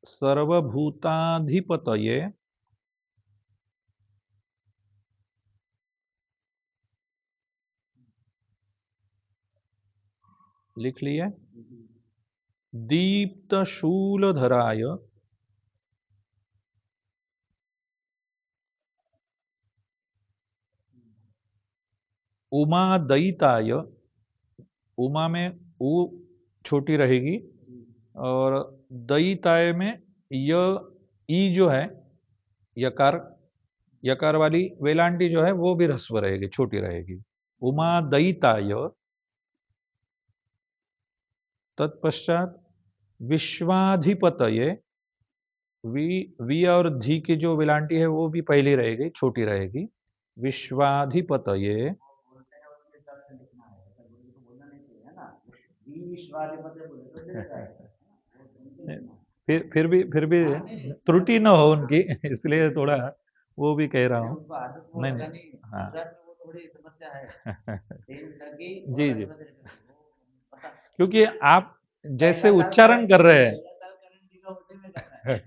सर्वभूताधिपतये लिख लिए। दीप्त शूलधराय उमादयिताय, उमा में उ छोटी रहेगी और दयिताय में य ई जो है, यकार, यकार वाली वेलांटी जो है वो भी ह्रस्व रहेगी, छोटी रहेगी। उमादयिताय, तत्पश्चात विश्वाधिपतये, वी और धी की जो विलांटी है वो भी पहली रहेगी, छोटी रहेगी। विश्वाधिपतये, बोलते हैं उसके हिसाब से लिखना है, ऐसा गुरु जी को बोलना नहीं चाहिए, है ना। विश्वाधिपति बोले तो चल जाएगा, है ना? वो उनके लिखना है। फिर भी हाँ, नहीं, त्रुटि न हो उनकी, इसलिए थोड़ा वो भी कह रहा नहीं, हूँ। उनको आदत वो नहीं पता नहीं, नहीं, हाँ। गुजरात में वो थोड़ी समस्या है। तेल लगी और जी जी, ऐसे वैसे लिखा है, वो पता क्योंकि आप जैसे पहला साल उच्चारण कर रहे हैं। पहला साल करंट का उसी में जाता है।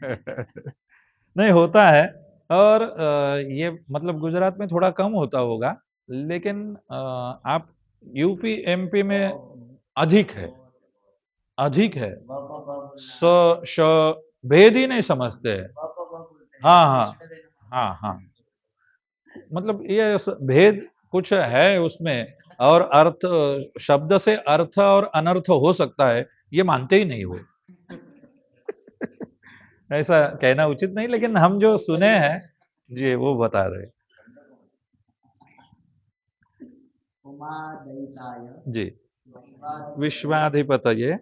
नहीं होता है। और ये मतलब गुजरात में थोड़ा कम होता होगा, लेकिन आप यूपी एमपी में बहुत अधिक है। बहुत बहुत। अधिक है। ब ब ब बोलना स श भेद ही नहीं समझते हैं। ब ब ब बोलते हैं हाँ हाँ कृष्ण देना हाँ हाँ, मतलब ये भेद कुछ है उसमें, और अर्थ, शब्द से अर्थ और अनर्थ हो सकता है, ये मानते ही नहीं वो। ऐसा कहना उचित नहीं, लेकिन हम जो सुने हैं जी वो बता रहे। उमा दयिताय जी, विश्वाधिपतये विश्वाधिपतये,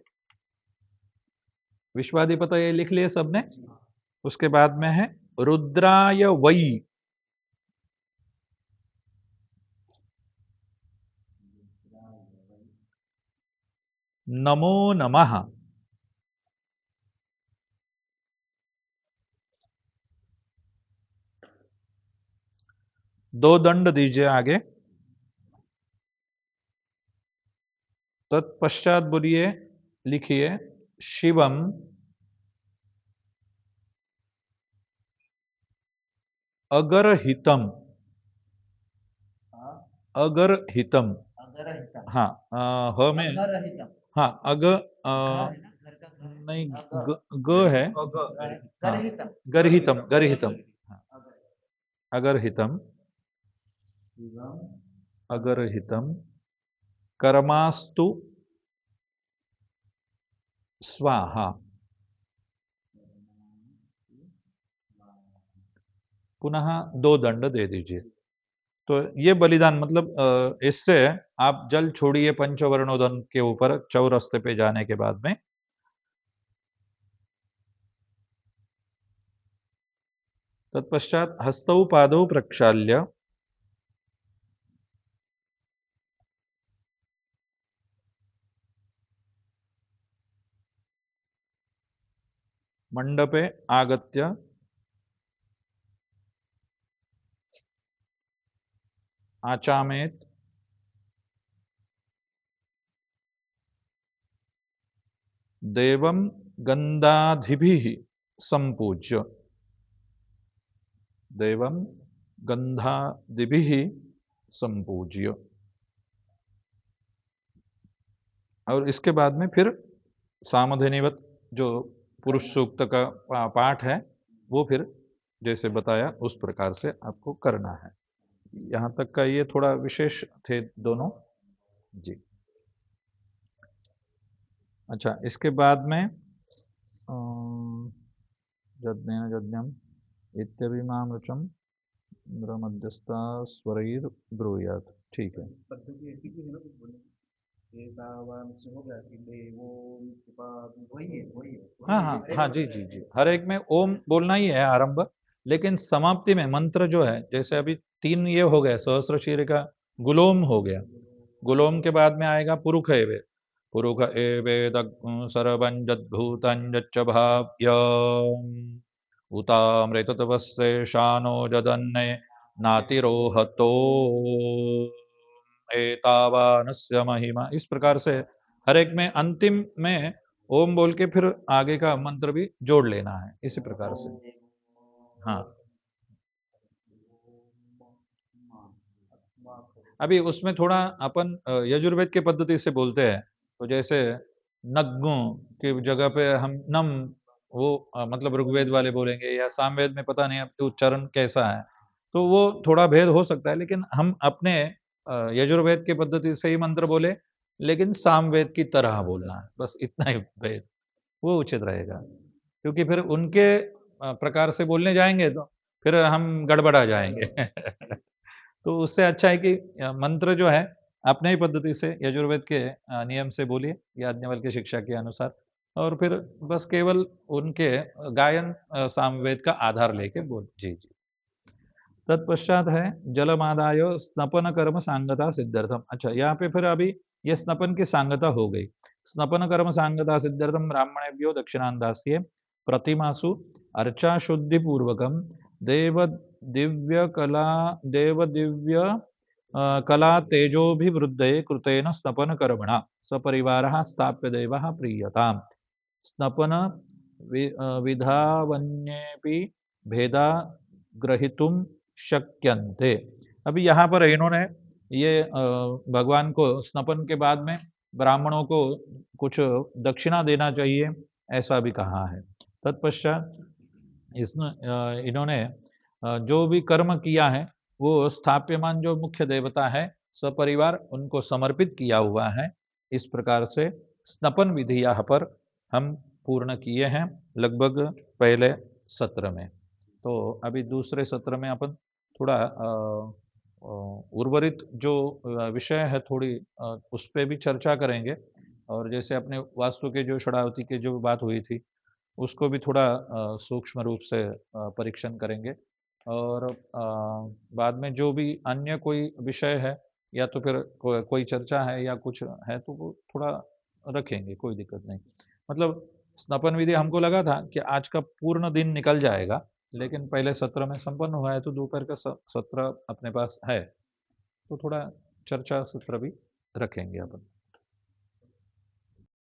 विश्वाधिपतये लिख लिए सबने। उसके बाद में है रुद्राय वै, नमो नमः। दो दंड दीजिए आगे। तत्पश्चात बोलिए, लिखिए शिवम अगरहितम। अगरहितम, अगरहितम हाँ ह में, अगरहितम हाँ घ है ना घर का घ नहीं, अग ग है, हाँ, गर्हितम गर्हितम गर्हितम, हाँ, अगर अगरहितम, शिवम अगरहितम कर्मास्तु स्वाहा। पुनः दो दंड दे दीजिए। तो ये बलिदान मतलब इससे आप जल छोड़िए पंचवर्णोदन के ऊपर चौरस्ते पे जाने के बाद में। तत्पश्चात हस्तौ पादौ प्रक्षाल्य मंडपे आगत्य आचामेत देवं गंधाधिभिः संपूज्य, देवं गंधादिभिः संपूज्य। और इसके बाद में फिर सामधेनिवत जो पुरुष सूक्त का पाठ है, वो फिर जैसे बताया उस प्रकार से आपको करना है। यहाँ तक का ये थोड़ा विशेष थे दोनों जी। अच्छा, इसके बाद में यज्ञेन यज्ञम इत्यभिमामृचम मध्यस्था स्वरैर ब्रूयात। ठीक है, पद्धति ऐसी भी है ना कुछ बोलने की एतावान से हो गया कि देवो कृपा वही है हाँ हाँ हाँ, जी जी जी, हर एक में ओम बोलना ही है आरंभ, लेकिन समाप्ति में मंत्र जो है, जैसे अभी तीन ये हो गए, सहस्र शीर का गुलोम हो गया, गुलोम के बाद में आएगा पुरुष एवे, पुरुष एवेद सर्वं यद्भूतं यच्च भाव्यम् उतामृततपस्ते शानो जदन्ने नातिरोहतो एतावानस्य महिमा। इस प्रकार से हर एक में अंतिम में ओम बोल के फिर आगे का मंत्र भी जोड़ लेना है, इसी प्रकार से। हाँ, अभी उसमें थोड़ा अपन यजुर्वेद के पद्धति से बोलते हैं, तो जैसे नग्गु की जगह पे हम नम, वो मतलब ऋग्वेद वाले बोलेंगे, या सामवेद में पता नहीं अब उच्चारण कैसा है, तो वो थोड़ा भेद हो सकता है, लेकिन हम अपने यजुर्वेद के पद्धति से ही मंत्र बोले, लेकिन सामवेद की तरह बोलना है, बस इतना ही भेद, वो उचित रहेगा। क्योंकि फिर उनके प्रकार से बोलने जाएंगे तो फिर हम गड़बड़ा जाएंगे। तो उससे अच्छा है कि मंत्र जो है अपने ही पद्धति से यजुर्वेद के नियम से बोलिए, याज्ञवल्क्य की शिक्षा के अनुसार, और फिर बस केवल उनके गायन सामवेद का आधार लेके बोल। जी जी। तत्पश्चात है जलमादाय स्नपन कर्म सांगता सिद्ध्यर्थम। अच्छा, यहाँ पे फिर अभी ये स्नपन की सांगता हो गई। स्नपन कर्म सांगता सिद्ध्यर्थम ब्राह्मणेभ्यो दक्षिणां दास्ये प्रतिमासु अर्चा शुद्धि पूर्वकम देव दिव्य कला, देव दिव्य कला तेजोभिवृद्धये कृतेन स्नपन कर्मणा सपरिवारः स्थाप्य देवः प्रीयताम्। स्नपन विधावन्येपि भेदा ग्रहीतुं शक्यन्ते। अभी यहाँ पर इन्होंने ये भगवान को स्नपन के बाद में ब्राह्मणों को कुछ दक्षिणा देना चाहिए, ऐसा भी कहा है। तत्पश्चात इन्होंने जो भी कर्म किया है वो स्थाप्यमान जो मुख्य देवता है सपरिवार उनको समर्पित किया हुआ है। इस प्रकार से स्नपन विधि यहाँ पर हम पूर्ण किए हैं लगभग पहले सत्र में। तो अभी दूसरे सत्र में अपन थोड़ा उर्वरित जो विषय है थोड़ी उस पे भी चर्चा करेंगे। और जैसे अपने वास्तु के जो षडावती की जो बात हुई थी उसको भी थोड़ा सूक्ष्म रूप से परीक्षण करेंगे। और बाद में जो भी अन्य कोई विषय है या तो फिर कोई चर्चा है या कुछ है तो वो थोड़ा रखेंगे, कोई दिक्कत नहीं। मतलब स्नपन विधि हमको लगा था कि आज का पूर्ण दिन निकल जाएगा, लेकिन पहले सत्र में संपन्न हुआ है तो दोपहर का सत्र अपने पास है, तो थोड़ा चर्चा सत्र भी रखेंगे अपन।